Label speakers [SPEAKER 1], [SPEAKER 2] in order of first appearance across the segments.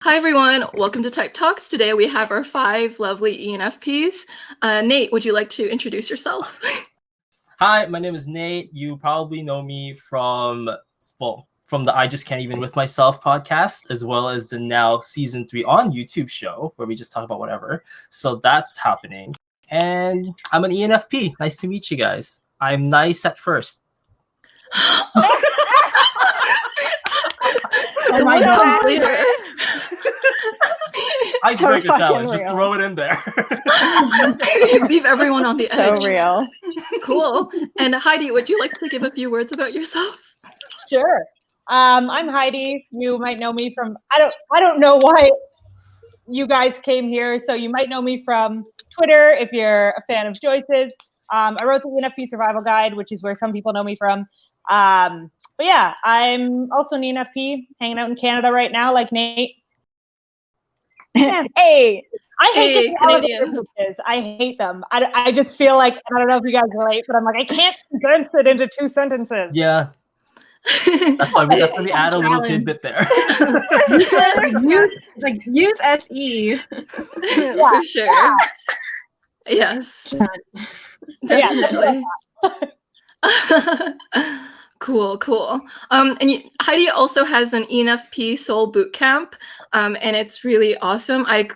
[SPEAKER 1] Hi everyone, welcome to Type Talks. Today we have our 5 lovely ENFPs. Nate, would you like to introduce yourself?
[SPEAKER 2] Hi, my name is Nate. You probably know me from the I Just Can't Even With Myself podcast, as well as the now season 3 on YouTube show where we just talk about whatever. So that's happening. And I'm an ENFP. Nice to meet you guys. I'm nice at first.
[SPEAKER 1] Oh my God. Later.
[SPEAKER 2] Icebreaker challenge. Just throw it in there.
[SPEAKER 1] Leave everyone on the edge.
[SPEAKER 3] So real.
[SPEAKER 1] Cool. And Heidi, would you like to give a few words about yourself?
[SPEAKER 4] Sure. I'm Heidi. You might know me from I don't know why you guys came here, so you might know me from Twitter if you're a fan of Joyce's. I wrote the ENFP Survival Guide, which is where some people know me from. But yeah, I'm also an ENFP, hanging out in Canada right now, like Nate. Yeah.
[SPEAKER 3] Hey,
[SPEAKER 4] I hate
[SPEAKER 1] Canadians.
[SPEAKER 4] I hate them. I just feel like, I don't know if you guys relate, but I'm like, I can't condense it into 2 sentences.
[SPEAKER 2] Yeah. That's why we add a little tidbit there.
[SPEAKER 5] It's like use SE.
[SPEAKER 1] For sure. Yeah. Yes. Definitely. Cool. And Heidi also has an ENFP Soul Boot Camp, and it's really awesome. I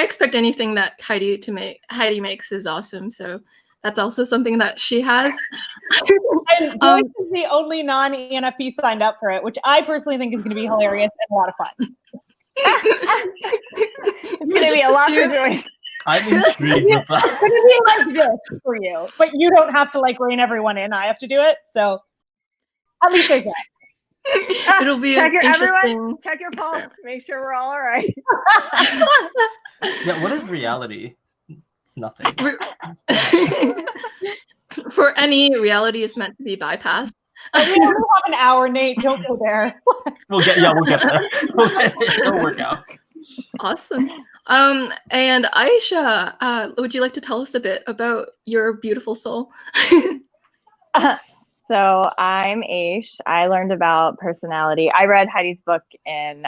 [SPEAKER 1] expect anything that Heidi makes is awesome. So that's also something that she has.
[SPEAKER 4] And Joyce is the only non-ENFP signed up for it, which I personally think is going to be hilarious and a lot of fun.
[SPEAKER 3] it's going to be a lot for Joyce.
[SPEAKER 2] I'm intrigued with that.
[SPEAKER 4] It's going to be like this for you, but you don't have to like rein everyone in. I have to do it, so at least there's that.
[SPEAKER 1] It'll be
[SPEAKER 3] check
[SPEAKER 1] interesting.
[SPEAKER 3] Check your pulse. Make sure we're all right.
[SPEAKER 2] Yeah, what is reality? It's nothing.
[SPEAKER 1] For any, reality is meant to be bypassed.
[SPEAKER 4] We only have an hour, Nate. Don't go there.
[SPEAKER 2] We'll get there. It'll work out.
[SPEAKER 1] Awesome. And Aisha, would you like to tell us a bit about your beautiful soul?
[SPEAKER 3] So I'm Aish. I learned about personality. I read Heidi's book in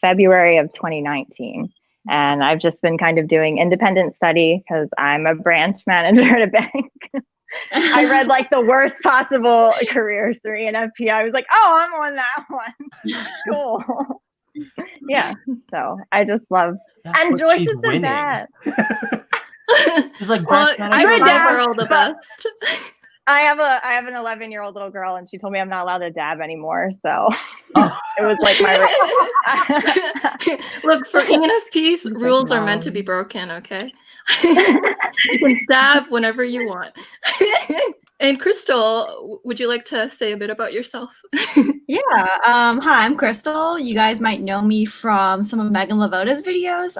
[SPEAKER 3] February of 2019. And I've just been kind of doing independent study because I'm a branch manager at a bank. I read like the worst possible careers through ENFP. I was like, oh, I'm on that one. Cool. Yeah. So I just love. And Joyce is the best.
[SPEAKER 2] He's like,
[SPEAKER 1] well, I would never all the best.
[SPEAKER 3] I have an 11-year-old little girl, and she told me I'm not allowed to dab anymore. So it was like my.
[SPEAKER 1] Look, for ENFPs, rules are meant to be broken. Okay, you can dab whenever you want. And Crystal, would you like to say a bit about yourself?
[SPEAKER 5] Yeah. Hi, I'm Crystal. You guys might know me from some of Megan Lavota's videos.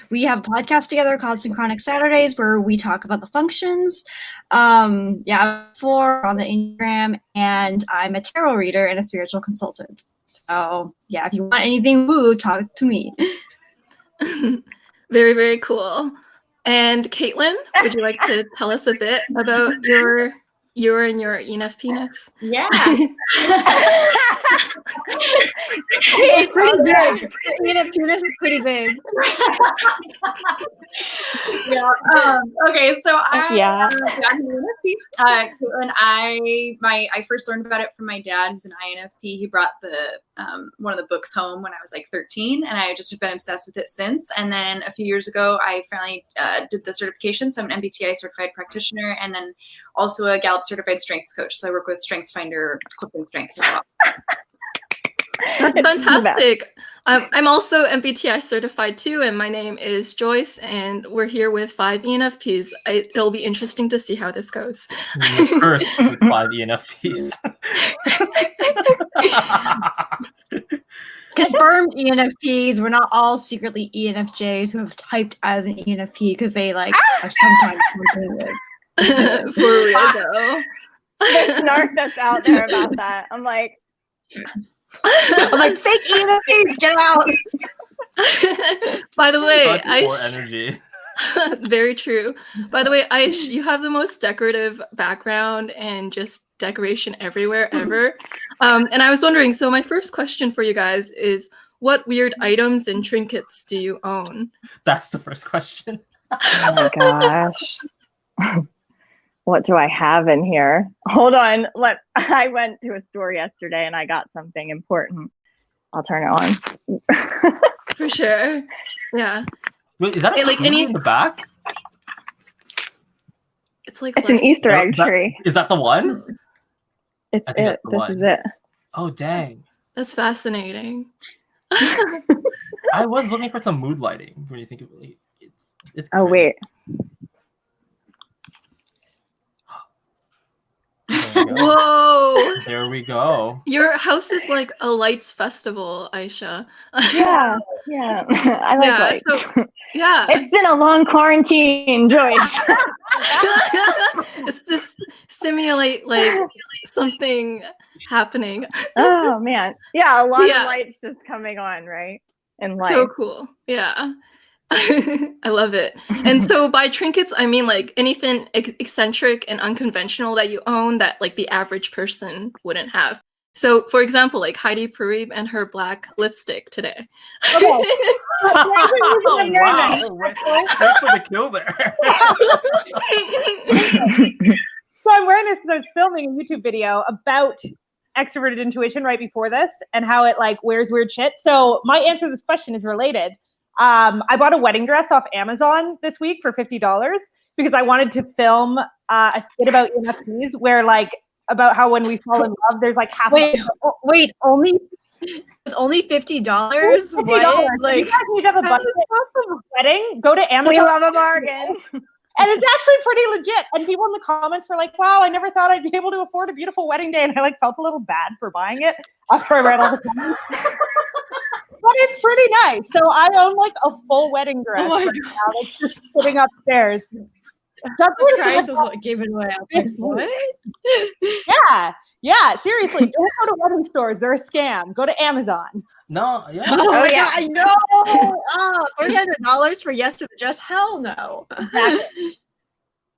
[SPEAKER 5] We have a podcast together called Synchronic Saturdays where we talk about the functions. I'm 4 on the Enneagram, and I'm a tarot reader and a spiritual consultant. So yeah, if you want anything woo, talk to me.
[SPEAKER 1] Very, very cool. And Caitlin, would you like to tell us a bit about your and your ENFP-ness?
[SPEAKER 6] Yeah.
[SPEAKER 5] It's pretty big. ENFP-ness is pretty big.
[SPEAKER 6] Yeah. Okay, so I'm an ENFP. And I first learned about it from my dad, who's an INFP. He brought the one of the books home when I was like 13, and I just have been obsessed with it since. And then a few years ago, I finally did the certification. So I'm an MBTI certified practitioner, and then also a Gallup certified strengths coach. So I work with StrengthsFinder, CliftonStrengths as well.
[SPEAKER 1] That's fantastic. I'm also MBTI certified too, and my name is Joyce, and we're here with 5 ENFPs. It'll be interesting to see how this goes.
[SPEAKER 2] First with 5 ENFPs.
[SPEAKER 5] Confirmed ENFPs. We're not all secretly ENFJs who have typed as an ENFP because they are sometimes spontaneous.
[SPEAKER 1] For real though.
[SPEAKER 3] The snark that's out there about that. I'm like
[SPEAKER 5] fake ENFPs, get out.
[SPEAKER 1] By the way,
[SPEAKER 2] energy.
[SPEAKER 1] Very true. By the way, Aish, you have the most decorative background and just decoration everywhere ever. And I was wondering, so my first question for you guys is, what weird items and trinkets do you own?
[SPEAKER 2] That's the first question.
[SPEAKER 3] Oh my gosh. What do I have in here? Hold on. I went to a store yesterday and I got something important. I'll turn it on.
[SPEAKER 1] For sure. Yeah.
[SPEAKER 2] Wait, is that a
[SPEAKER 1] like
[SPEAKER 2] tree in the back?
[SPEAKER 1] It's like
[SPEAKER 3] It's an Easter egg tree.
[SPEAKER 2] Is that the one?
[SPEAKER 3] It's
[SPEAKER 2] I think
[SPEAKER 3] it.
[SPEAKER 2] that's the
[SPEAKER 3] This
[SPEAKER 2] one.
[SPEAKER 3] is it.
[SPEAKER 2] Oh, dang.
[SPEAKER 1] That's fascinating.
[SPEAKER 2] I was looking for some mood lighting when you think of it. It's
[SPEAKER 3] Oh,
[SPEAKER 2] great.
[SPEAKER 3] wait.
[SPEAKER 2] There we go.
[SPEAKER 1] Whoa.
[SPEAKER 2] There we go.
[SPEAKER 1] Your house is like a lights festival, Aisha.
[SPEAKER 3] Yeah. I like
[SPEAKER 1] Yeah,
[SPEAKER 3] lights.
[SPEAKER 1] so- Yeah.
[SPEAKER 3] It's been a long quarantine, Joyce.
[SPEAKER 1] It's this simulate like something happening.
[SPEAKER 3] Oh man. Yeah, a lot
[SPEAKER 1] Yeah.
[SPEAKER 3] of lights just coming on, right? In life.
[SPEAKER 1] So cool. Yeah. I love it. And so by trinkets, I mean like anything eccentric and unconventional that you own that like the average person wouldn't have. So for example, like Heidi Priebe and her black lipstick today.
[SPEAKER 4] Okay.
[SPEAKER 2] Oh, wow. Straight for the kill there.
[SPEAKER 4] So I'm wearing this because I was filming a YouTube video about extroverted intuition right before this and how it like wears weird shit. So my answer to this question is related. I bought a wedding dress off Amazon this week for $50 because I wanted to film a skit about ENFPs where like about how when we fall in love, there's like half.
[SPEAKER 5] Wait, only it's only $50.
[SPEAKER 4] $50.
[SPEAKER 5] What? Like,
[SPEAKER 4] you guys need to have a budget for a wedding. Go to Amazon.
[SPEAKER 3] We love a bargain.
[SPEAKER 4] And it's actually pretty legit. And people in the comments were like, wow, I never thought I'd be able to afford a beautiful wedding day. And I like felt a little bad for buying it after I read all the comments. But it's pretty nice. So I own like a full wedding dress right now that's just sitting upstairs.
[SPEAKER 5] the price is what gave it away. I was like, what?
[SPEAKER 4] Yeah, seriously. Don't go to wedding stores. They're a scam. Go to Amazon.
[SPEAKER 2] No, yeah.
[SPEAKER 5] Oh my
[SPEAKER 3] yeah.
[SPEAKER 5] God, I know. Oh, $300 for yes to the dress? Hell no.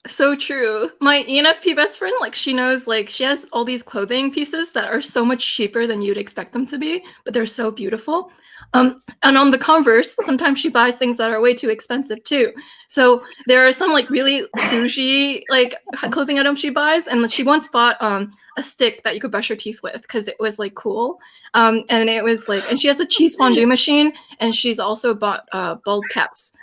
[SPEAKER 1] So true. My ENFP best friend, like she knows, like she has all these clothing pieces that are so much cheaper than you'd expect them to be, but they're so beautiful. And on the converse, sometimes she buys things that are way too expensive too. So there are some like really bougie like clothing items she buys, and she once bought a stick that you could brush your teeth with because it was like cool. And it was like, and she has a cheese fondue machine, and she's also bought bald caps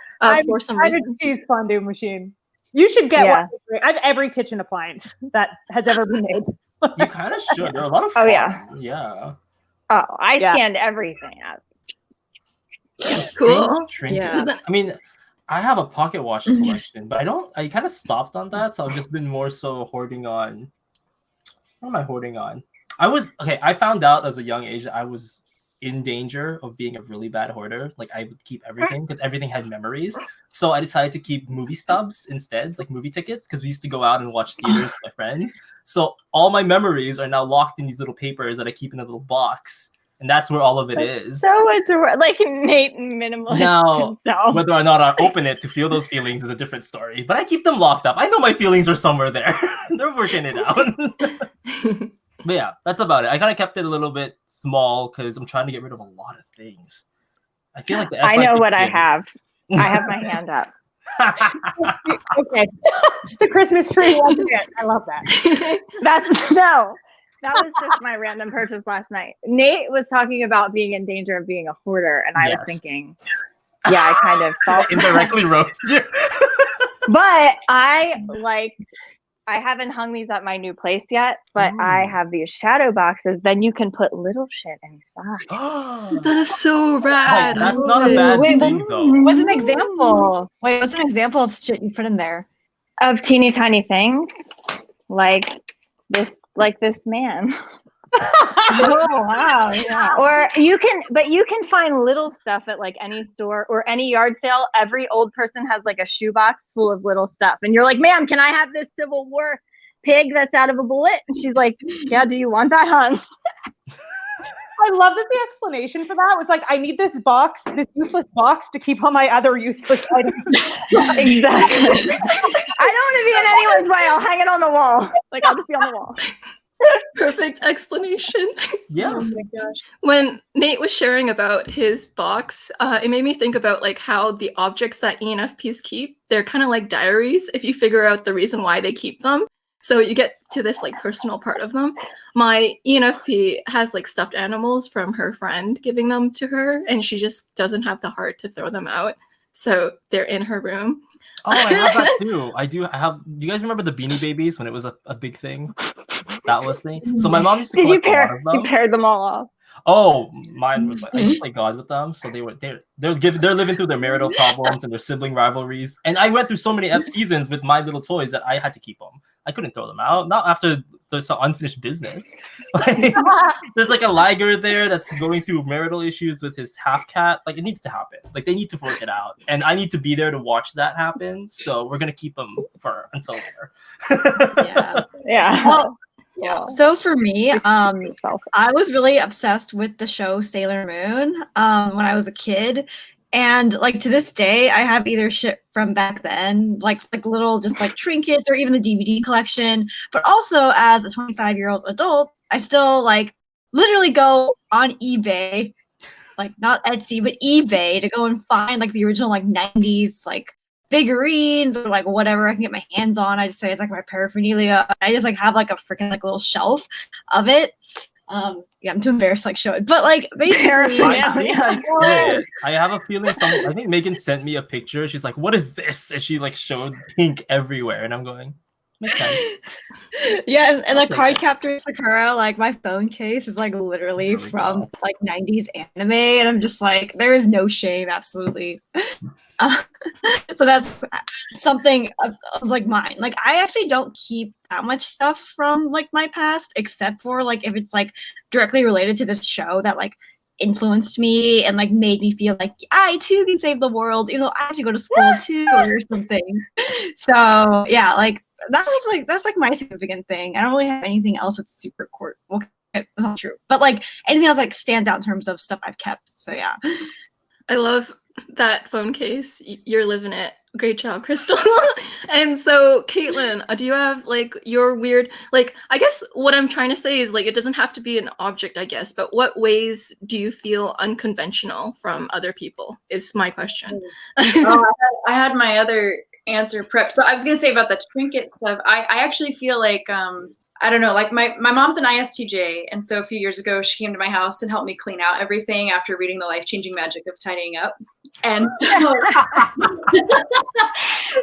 [SPEAKER 1] for some reason.
[SPEAKER 4] Cheese fondue machine. You should get one. I have every kitchen appliance that has ever been made.
[SPEAKER 2] You kind of should. They're a lot of fun.
[SPEAKER 3] Oh, yeah.
[SPEAKER 2] Yeah.
[SPEAKER 3] Oh, I scanned everything up.
[SPEAKER 1] Cool.
[SPEAKER 2] Trinkets.
[SPEAKER 5] Yeah.
[SPEAKER 2] I mean, I have a pocket watch collection, but I kind of stopped on that. So I've just been more so hoarding on. What am I hoarding on? I found out as a young age that I was in danger of being a really bad hoarder. Like I would keep everything because everything had memories. So I decided to keep movie stubs instead, like movie tickets, because we used to go out and watch theaters with my friends. So all my memories are now locked in these little papers that I keep in a little box. And that's where all of it is.
[SPEAKER 3] So it's like Nate minimalist
[SPEAKER 2] Now,
[SPEAKER 3] himself.
[SPEAKER 2] whether or not I open it to feel those feelings is a different story. But I keep them locked up. I know my feelings are somewhere there. They're working it out. But yeah, that's about it. I kind of kept it a little bit small because I'm trying to get rid of a lot of things. I feel like
[SPEAKER 3] I know what I have. I have my hand up.
[SPEAKER 4] Okay. The Christmas tree wasn't it. I love that.
[SPEAKER 3] That was just my random purchase last night. Nate was talking about being in danger of being a hoarder, and I was thinking, yeah, I kind of felt
[SPEAKER 2] indirectly roast you.
[SPEAKER 3] But I haven't hung these at my new place yet, but I have these shadow boxes. Then you can put little shit inside.
[SPEAKER 1] That is so rad.
[SPEAKER 2] Oh, that's not a bad thing, though.
[SPEAKER 5] What's an example? Wait, what's an example of shit you put in there?
[SPEAKER 3] Of teeny tiny things, like this man.
[SPEAKER 5] Oh wow, yeah.
[SPEAKER 3] Or you can find little stuff at like any store or any yard sale. Every old person has like a shoebox full of little stuff, and you're like, "Ma'am, can I have this Civil War pig that's out of a bullet?" And she's like, "Yeah, do you want that, hon?"
[SPEAKER 4] I love that the explanation for that was like, I need this box, this useless box to keep all my other useless items.
[SPEAKER 3] Exactly. I don't want to be in anyone's way. I'll hang it on the wall. Like, I'll just be on the wall.
[SPEAKER 1] Perfect explanation.
[SPEAKER 2] Yeah.
[SPEAKER 6] Oh my gosh.
[SPEAKER 1] When Nate was sharing about his box, it made me think about like how the objects that ENFPs keep, they're kind of like diaries if you figure out the reason why they keep them. So you get to this like personal part of them. My ENFP has like stuffed animals from her friend giving them to her, and she just doesn't have the heart to throw them out. So they're in her room.
[SPEAKER 2] Oh, I have that too. I have. Do you guys remember the Beanie Babies when it was a big thing? That was thing. So my mom used to
[SPEAKER 3] Did you
[SPEAKER 2] collect a lot of
[SPEAKER 3] you
[SPEAKER 2] them.
[SPEAKER 3] paired them all off?
[SPEAKER 2] Oh, mine was like I used to play God with them, so they're living through their marital problems and their sibling rivalries. And I went through so many seasons with my little toys that I had to keep them. I couldn't throw them out. Not after there's some unfinished business. Like, there's like a liger there that's going through marital issues with his half cat. Like it needs to happen. Like they need to work it out, and I need to be there to watch that happen. So we're gonna keep them until there.
[SPEAKER 5] Yeah.
[SPEAKER 3] Yeah.
[SPEAKER 5] Well, yeah. So for me, I was really obsessed with the show Sailor Moon when I was a kid. And like to this day, I have either shit from back then, like little just like trinkets or even the DVD collection. But also as a 25-year-old adult, I still like literally go on eBay, like not Etsy, but eBay to go and find like the original like 90s like figurines or like whatever I can get my hands on. I just say it's like my paraphernalia. I just like have like a freaking like little shelf of it. Yeah, I'm too embarrassed to like show it, but like basically,
[SPEAKER 2] I have a feeling I think Megan sent me a picture. She's like, "What is this?" And she like showed pink everywhere, and I'm going, makes sense.
[SPEAKER 5] Yeah, and like Card Captor Sakura, like my phone case is like literally from like 90s anime, and I'm just like, there is no shame, absolutely. So that's something of like mine. Like I actually don't keep that much stuff from like my past, except for like if it's like directly related to this show that like influenced me and like made me feel like I too can save the world, even though I have to go to school too or something. So yeah, like that's like my significant thing. I don't really have anything else that's super court. Okay, that's not true, but like anything else like stands out in terms of stuff I've kept. So yeah.
[SPEAKER 1] I love that phone case. You're living it. Great job, Crystal. And so, Caitlin, do you have like your weird, like, I guess what I'm trying to say is like, it doesn't have to be an object, I guess, but what ways do you feel unconventional from other people is my question.
[SPEAKER 6] I had my other answer prepped. So I was going to say about the trinket stuff. I actually feel like, I don't know, like my mom's an ISTJ. And so a few years ago, she came to my house and helped me clean out everything after reading The Life-Changing Magic of Tidying Up. And so,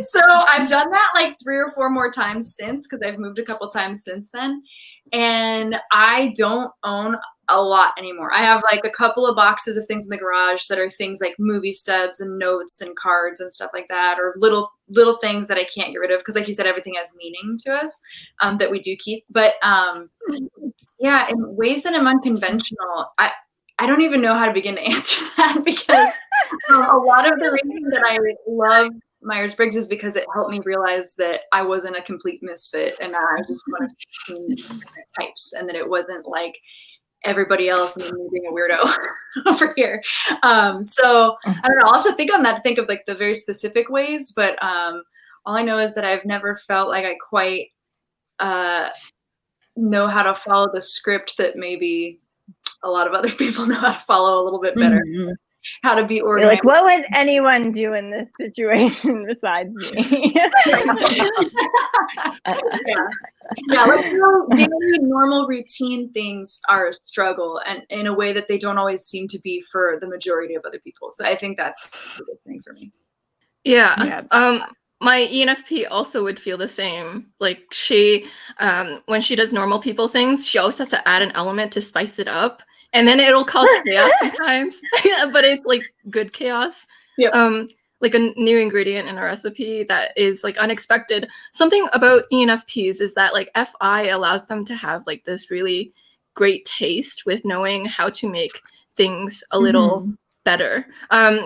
[SPEAKER 6] so I've done that like 3 or 4 more times since, because I've moved a couple times since then. And I don't own a lot anymore. I have like a couple of boxes of things in the garage that are things like movie stubs and notes and cards and stuff like that, or little things that I can't get rid of, because like you said, everything has meaning to us, that we do keep. But yeah, in ways that I'm unconventional, I don't even know how to begin to answer that, because a lot of the reason that I love Myers-Briggs is because it helped me realize that I wasn't a complete misfit, and that I was just one of 16 different types, and that it wasn't like everybody else and me being a weirdo over here. So I don't know, I'll have to think on that, to think of like the very specific ways, but all I know is that I've never felt like I quite know how to follow the script that maybe a lot of other people know how to follow a little bit better. Mm-hmm. How to be organized.
[SPEAKER 3] Like, what would anyone do in this situation besides me?
[SPEAKER 6] Yeah, like daily normal routine things are a struggle, and in a way that they don't always seem to be for the majority of other people. So I think that's the big thing for me.
[SPEAKER 1] Yeah. My ENFP also would feel the same. Like she, when she does normal people things, she always has to add an element to spice it up. And then it'll cause chaos sometimes, but it's like good chaos.
[SPEAKER 6] Yeah.
[SPEAKER 1] Like a new ingredient in a recipe that is like unexpected. Something about ENFPs is that like FI allows them to have like this really great taste with knowing how to make things a little better.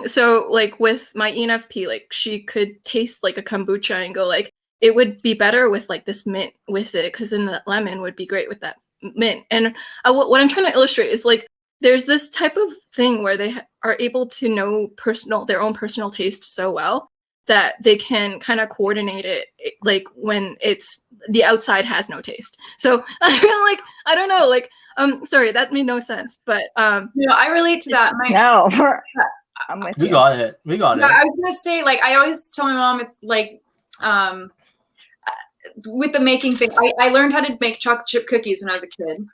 [SPEAKER 1] So like with my ENFP, like she could taste like a kombucha and go like, it would be better with like this mint with it, because then the lemon would be great with that mint. And what I'm trying to illustrate is like there's this type of thing where they are able to know their own personal taste so well that they can kind of coordinate it, like when it's the outside has no taste. So I feel like, I don't know, like, sorry, that made no sense, but
[SPEAKER 6] I relate to that.
[SPEAKER 3] I'm with
[SPEAKER 2] We
[SPEAKER 3] you.
[SPEAKER 2] got it. We got it.
[SPEAKER 6] I was gonna say, like, I always tell my mom, it's like, with the making thing, I learned how to make chocolate chip cookies when I was a kid,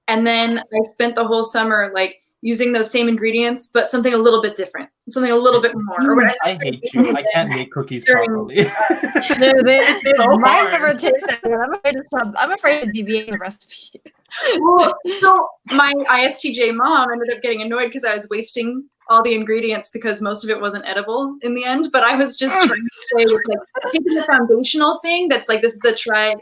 [SPEAKER 6] and then I spent the whole summer like using those same ingredients, but something a little bit different, something a little bit more. Or whatever.
[SPEAKER 2] I hate you. I can't make cookies properly.
[SPEAKER 5] Mine never tasted good. I'm afraid to deviate the recipe.
[SPEAKER 6] Well, so my ISTJ mom ended up getting annoyed because I was wasting all the ingredients because most of it wasn't edible in the end. But I was just trying to play with like taking the foundational thing that's like, this is the tried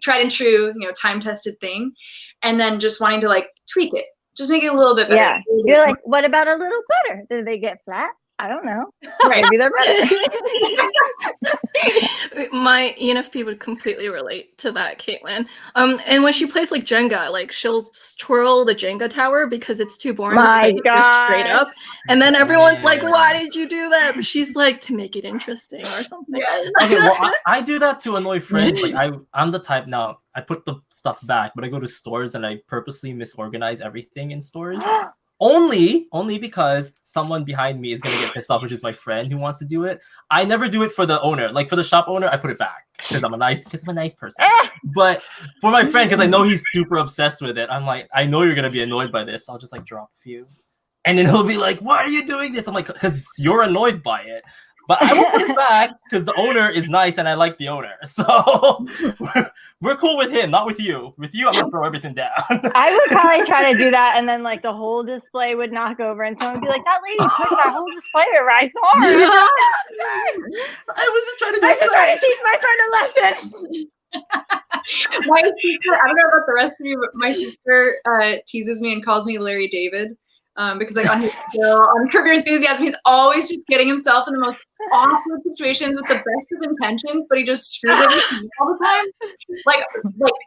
[SPEAKER 6] and true, time tested thing, and then just wanting to like tweak it. Just make it a little bit better.
[SPEAKER 3] Yeah. You're like, what about a little butter? Do they get flat? I don't know.
[SPEAKER 6] Right.
[SPEAKER 3] Maybe they're better.
[SPEAKER 1] My ENFP would completely relate to that, Caitlin. And when she plays like Jenga, like she'll twirl the Jenga tower because it's too boring to play it just straight up. And then everyone's like, why did you do that? But she's like, to make it interesting or something.
[SPEAKER 2] Okay, well, I do that to annoy friends. Like I'm the type now. I put the stuff back, but I go to stores and I purposely misorganize everything in stores. Only because someone behind me is gonna get pissed off, which is my friend who wants to do it. I never do it for the owner. Like for the shop owner, I put it back because I'm a nice person. But for my friend, because I know he's super obsessed with it, I'm like, I know you're gonna be annoyed by this. I'll just like drop a few, and then he'll be like, "Why are you doing this?" I'm like, "Because you're annoyed by it." But I won't put it back because the owner is nice and I like the owner. So we're cool with him, not with you. With you, I'm gonna throw everything down.
[SPEAKER 3] I would probably try to do that, and then like the whole display would knock over, and someone would be like, "That lady pushed that whole display right hard."
[SPEAKER 2] I was just trying to do
[SPEAKER 3] I was just trying to teach my friend a lesson.
[SPEAKER 6] My sister, I don't know about the rest of you, but my sister teases me and calls me Larry David. Because like on his show, on Curb Your Enthusiasm, he's always just getting himself in the most awkward situations with the best of intentions, but he just screws everything all the time. Like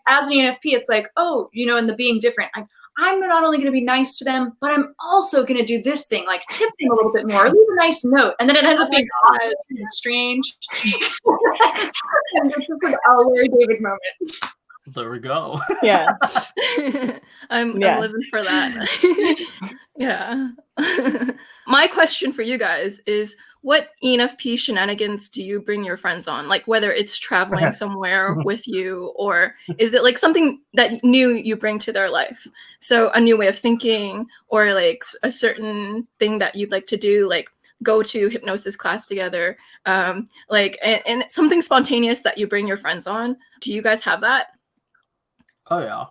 [SPEAKER 6] as an ENFP, it's like, oh, in the being different, I'm not only going to be nice to them, but I'm also going to do this thing, like tip them a little bit more, leave a nice note, and then it ends up being awkward and strange. And it's just like a Larry David moment.
[SPEAKER 2] There we go.
[SPEAKER 3] Yeah.
[SPEAKER 1] I'm living for that. Yeah. My question for you guys is, what ENFP shenanigans do you bring your friends on? Like whether it's traveling somewhere with you, or is it like something that new you bring to their life? So a new way of thinking, or like a certain thing that you'd like to do, like go to hypnosis class together, like and something spontaneous that you bring your friends on. Do you guys have that?
[SPEAKER 2] Oh yeah,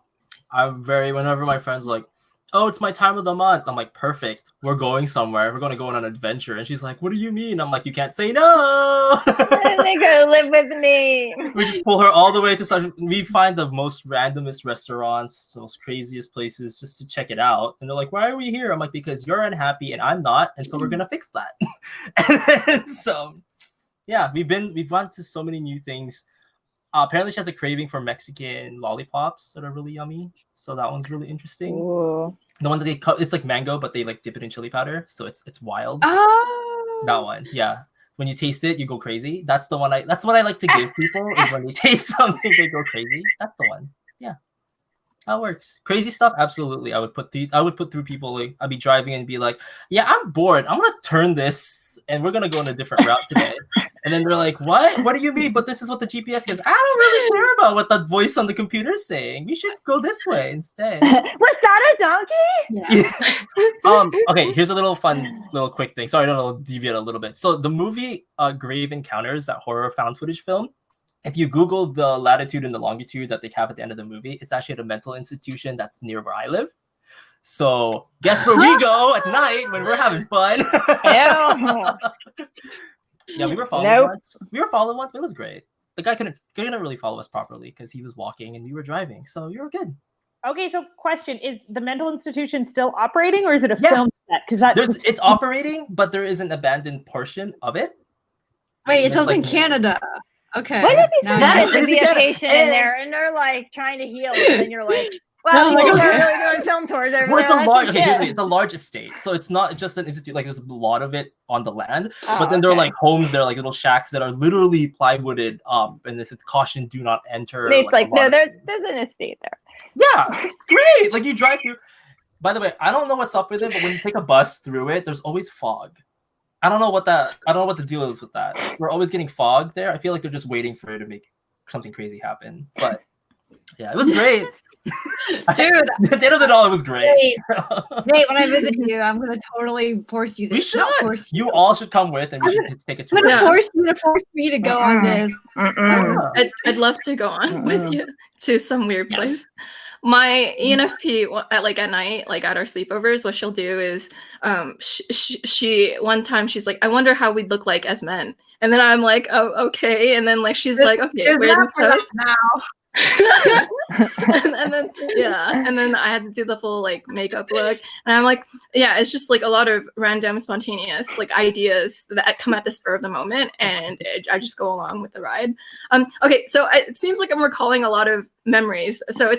[SPEAKER 2] whenever my friends are like, oh, it's my time of the month, I'm like, perfect, we're going somewhere, we're going to go on an adventure, and she's like, what do you mean? I'm like, you can't say no.
[SPEAKER 3] And they go live with me.
[SPEAKER 2] We just pull her all the way to we find the most randomest restaurants, the most craziest places just to check it out, and they're like, why are we here? I'm like, because you're unhappy and I'm not, and so we're gonna fix that. And so yeah, we've gone to so many new things. Apparently she has a craving for Mexican lollipops that are really yummy. So that one's really interesting.
[SPEAKER 3] Ooh.
[SPEAKER 2] The one that they cut, it's like mango, but they like dip it in chili powder. So it's wild.
[SPEAKER 5] Oh.
[SPEAKER 2] That one. Yeah. When you taste it, you go crazy. That's what I like to give people is when they taste something, they go crazy. That's the one. Yeah. That works. Crazy stuff, absolutely. I would put through people. Like I'd be driving and be like, yeah, I'm bored. I'm gonna turn this and we're gonna go on a different route today. And then they're like, what? What do you mean? But this is what the GPS says. I don't really care about what that voice on the computer is saying. We should go this way instead.
[SPEAKER 3] Was that a donkey?
[SPEAKER 2] Yeah. Okay, here's a little quick thing. Sorry, I'll deviate a little bit. So the movie Grave Encounters, that horror found footage film, if you Google the latitude and the longitude that they have at the end of the movie, it's actually at a mental institution that's near where I live. So guess where we go at night when we're having fun. Yeah, we were followed once. But it was great. The guy couldn't really follow us properly because he was walking and we were driving. So you were good.
[SPEAKER 4] Okay, so question, is the mental institution still operating, or is it a film set? Because
[SPEAKER 2] it's operating, but there is an abandoned portion of it.
[SPEAKER 5] Wait, it sounds like in Canada. Okay.
[SPEAKER 3] What if you
[SPEAKER 5] Now-
[SPEAKER 3] to be a patient in there and they're like trying to heal, and then you're like, Wow,
[SPEAKER 5] No,
[SPEAKER 3] you
[SPEAKER 5] like,
[SPEAKER 3] guys
[SPEAKER 5] okay.
[SPEAKER 3] are really doing film tours over
[SPEAKER 2] Well, it's a
[SPEAKER 3] there.
[SPEAKER 2] large.
[SPEAKER 3] That's
[SPEAKER 2] Okay, here's
[SPEAKER 3] good.
[SPEAKER 2] it's a large estate, so it's not just an institute. Like there's a lot of it on the land,
[SPEAKER 3] Oh,
[SPEAKER 2] but then there are
[SPEAKER 3] okay.
[SPEAKER 2] like homes. There are like little shacks that are literally plywooded up, and this is caution, do not enter.
[SPEAKER 3] It's like,
[SPEAKER 2] a lot
[SPEAKER 3] no,
[SPEAKER 2] of
[SPEAKER 3] there's
[SPEAKER 2] things.
[SPEAKER 3] an estate there.
[SPEAKER 2] Yeah, it's great. Like you drive through. By the way, I don't know what's up with it, but when you take a bus through it, there's always fog. I don't know what the deal is with that. We're always getting fog there. I feel like they're just waiting for it to make something crazy happen. But yeah, it was great.
[SPEAKER 5] Dude,
[SPEAKER 2] At the end of it all, it was great.
[SPEAKER 5] Nate, when I visit you, I'm gonna totally force you to.
[SPEAKER 2] We should.
[SPEAKER 5] Not force you.
[SPEAKER 2] You all should come with, and we should just take a
[SPEAKER 5] I'm
[SPEAKER 2] tour.
[SPEAKER 5] gonna
[SPEAKER 1] Yeah.
[SPEAKER 5] force you to force me to go on this.
[SPEAKER 2] Yeah.
[SPEAKER 1] I'd love to go on with you to some weird
[SPEAKER 5] Yes.
[SPEAKER 1] place. My ENFP at night, like at our sleepovers, what she'll do is she one time she's like, I wonder how we'd look like as men. And then I'm like, oh, okay. And then like she's like, okay,
[SPEAKER 5] There's
[SPEAKER 1] wear
[SPEAKER 5] not
[SPEAKER 1] these
[SPEAKER 5] for that
[SPEAKER 1] clothes.
[SPEAKER 5] now.
[SPEAKER 1] and then and then I had to do the full like makeup look, and I'm like, yeah, it's just like a lot of random spontaneous like ideas that come at the spur of the moment, and I just go along with the ride. Okay, so it seems like I'm recalling a lot of memories, so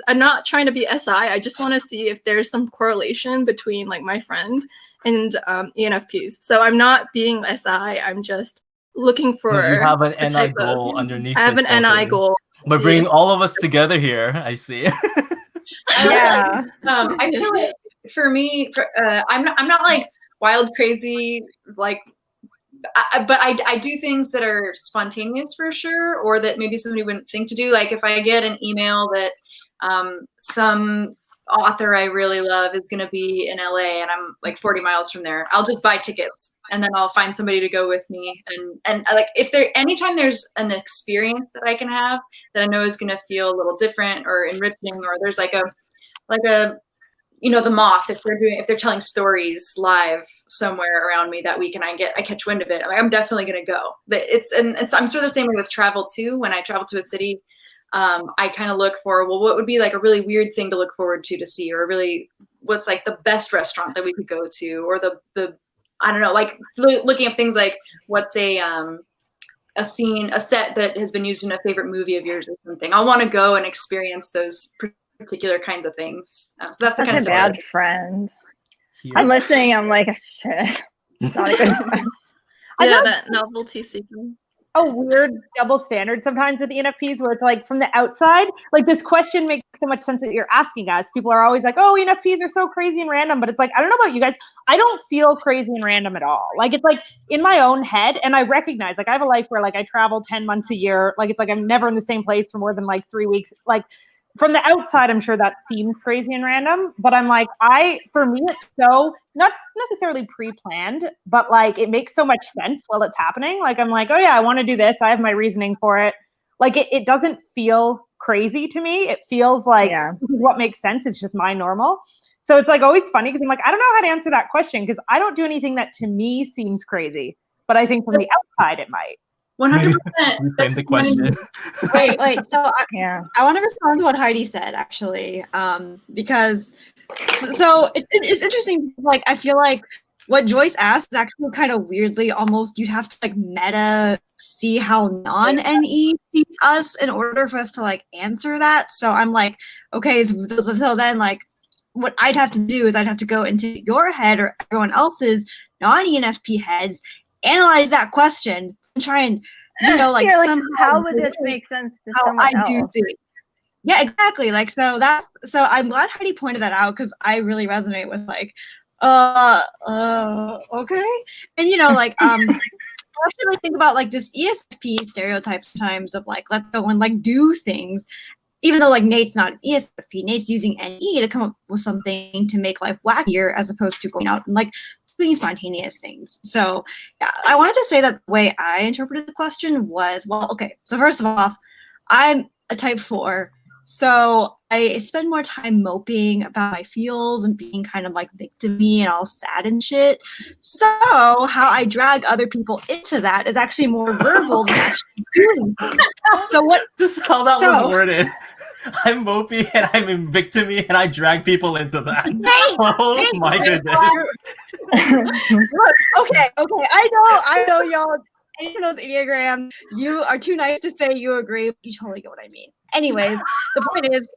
[SPEAKER 1] I'm not trying to be SI. I just want to see if there's some correlation between like my friend and ENFPs. So I'm not being SI, I'm just looking for
[SPEAKER 2] You have an
[SPEAKER 1] a
[SPEAKER 2] NI
[SPEAKER 1] type of-
[SPEAKER 2] goal underneath.
[SPEAKER 1] I have an
[SPEAKER 2] it,
[SPEAKER 1] NI
[SPEAKER 2] okay.
[SPEAKER 1] goal.
[SPEAKER 2] We're
[SPEAKER 1] See
[SPEAKER 2] bringing
[SPEAKER 1] if-
[SPEAKER 2] all of us together here. I see.
[SPEAKER 5] Yeah.
[SPEAKER 6] I feel like for me, I'm not like wild crazy, like, but I do things that are spontaneous for sure, or that maybe somebody wouldn't think to do. Like if I get an email that some author I really love is going to be in LA and I'm like 40 miles from there, I'll just buy tickets and then I'll find somebody to go with me. And like anytime there's an experience that I can have that I know is going to feel a little different or enriching, or there's like a the Moth, if they're telling stories live somewhere around me that week and I catch wind of it, I'm definitely going to go. But I'm sort of the same way with travel too. When I travel to a city, I kind of look for, well, what would be like a really weird thing to look forward to see, or really what's like the best restaurant that we could go to, or the I don't know, like looking at things like what's a set that has been used in a favorite movie of yours or something. I want to go and experience those particular kinds of things. So that's the
[SPEAKER 3] Such
[SPEAKER 6] kind
[SPEAKER 3] a
[SPEAKER 6] of
[SPEAKER 3] bad
[SPEAKER 6] stuff.
[SPEAKER 3] friend.
[SPEAKER 2] Here.
[SPEAKER 3] I'm listening. I'm like, shit. Not a good friend.
[SPEAKER 4] I
[SPEAKER 1] Yeah,
[SPEAKER 4] got
[SPEAKER 1] that novelty seeking.
[SPEAKER 4] a weird double standard sometimes with ENFPs where it's like from the outside, like this question makes so much sense that you're asking us. People are always like, oh, ENFPs are so crazy and random. But it's like, I don't know about you guys. I don't feel crazy and random at all. Like it's like in my own head. And I recognize like I have a life where like I travel 10 months a year. Like it's like I'm never in the same place for more than like 3 weeks. Like from the outside, I'm sure that seems crazy and random, but I'm like, for me, it's so not necessarily pre-planned, but like it makes so much sense while it's happening. Like I'm like, oh yeah, I want to do this. I have my reasoning for it. Like it doesn't feel crazy to me. It feels like this is what makes sense. It's just my normal. So it's like always funny because I'm like, I don't know how to answer that question because I don't do anything that to me seems crazy, but I think from the outside it might.
[SPEAKER 6] 100%.
[SPEAKER 2] Reframe the question.
[SPEAKER 5] Wait. So
[SPEAKER 3] Yeah.
[SPEAKER 5] I want to respond to what Heidi said actually, because so it's interesting. Like I feel like what Joyce asked is actually kind of weirdly almost you'd have to like meta see how non-NE sees us in order for us to like answer that. So I'm like, okay, so then like what I'd have to do is I'd have to go into your head or everyone else's non-ENFP heads, analyze that question, and try and like
[SPEAKER 3] You're like,
[SPEAKER 5] somehow
[SPEAKER 3] how would this make sense to
[SPEAKER 5] how
[SPEAKER 3] someone
[SPEAKER 5] I
[SPEAKER 3] else?
[SPEAKER 5] do things. Yeah, exactly. Like so I'm glad Heidi pointed that out because I really resonate with like, okay. And like actually think about like this ESFP stereotype sometimes of like let's go and like do things, even though like Nate's not an ESFP, Nate's using NE to come up with something to make life wackier as opposed to going out and like doing spontaneous things. So yeah, I wanted to say that the way I interpreted the question was, well, okay, so first of all, I'm a type 4. So I spend more time moping about my feels and being kind of like victim-y and all sad and shit. So how I drag other people into that is actually more verbal than actually doing things. So what?
[SPEAKER 2] Just how that was worded. I'm mopey and I'm victim-y and I drag people into that. Oh my goodness.
[SPEAKER 5] Look, okay. I know y'all. Anyone knows Enneagram, you are too nice to say you agree, but you totally get what I mean. Anyways, the point is,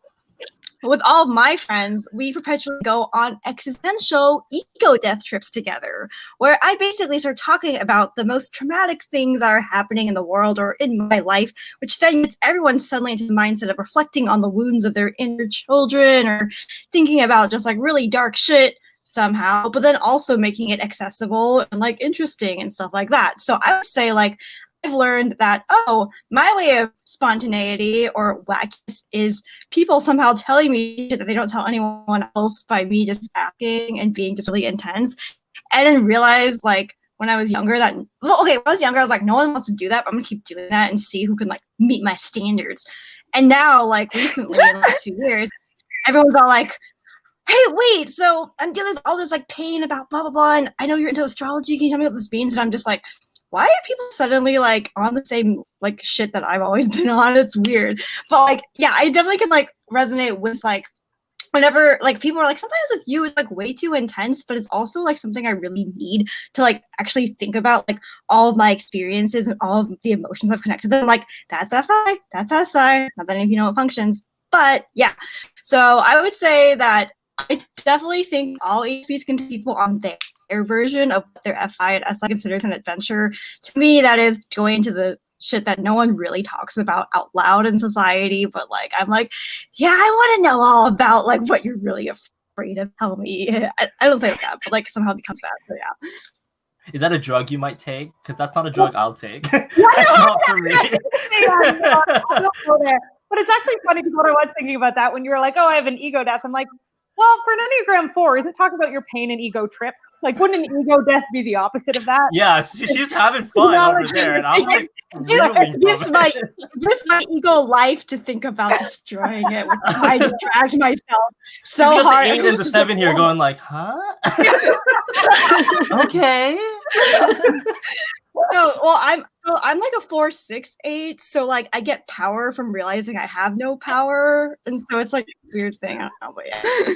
[SPEAKER 5] with all my friends, we perpetually go on existential ego death trips together, where I basically start talking about the most traumatic things that are happening in the world or in my life, which then gets everyone suddenly into the mindset of reflecting on the wounds of their inner children or thinking about just like really dark shit somehow, but then also making it accessible and like interesting and stuff like that. So I would say like I've learned that, oh, my way of spontaneity or wackiness is people somehow telling me that they don't tell anyone else by me just acting and being just really intense. And then realize like when I was younger that, well, okay, when I was younger, I was like, no one wants to do that, but I'm gonna keep doing that and see who can like meet my standards. And now like recently in the last few years, everyone's all like, hey, wait, so I'm dealing with all this like pain about blah, blah, blah. And I know you're into astrology. Can you tell me what this means? And I'm just like, why are people suddenly like on the same like shit that I've always been on? It's weird. But like, yeah, I definitely can like resonate with like whenever like people are like, sometimes with you it's like way too intense, but it's also like something I really need to like actually think about like all of my experiences and all of the emotions I've connected to them. Like that's FI, that's SI, not that any of you know what functions. But yeah. So I would say that I definitely think all ENFPs can take people on their version of what their FI and SI considers an adventure. To me, that is going to the shit that no one really talks about out loud in society. But like, I'm like, yeah, I want to know all about like what you're really afraid of. Tell me. I don't say that, but like somehow it becomes that. So yeah.
[SPEAKER 2] Is that a drug you might take? Because that's not a drug I'll take. Not for me.
[SPEAKER 4] I don't go there. But it's actually funny because what I was thinking about that when you were like, oh, I have an ego death. I'm like, well, for an Enneagram 4, isn't talking about your pain and ego trip? Like, wouldn't an ego death be the opposite of that?
[SPEAKER 2] Yeah, she's having fun over there, and I'm like,
[SPEAKER 5] it gives my ego life to think about destroying it. Which I just dragged myself so hard.
[SPEAKER 2] The 8 and the 7 here going like, huh? Okay.
[SPEAKER 5] No, well, I'm like a 4-6-8, so like I get power from realizing I have no power, and so it's like a weird thing. I don't know, but yeah.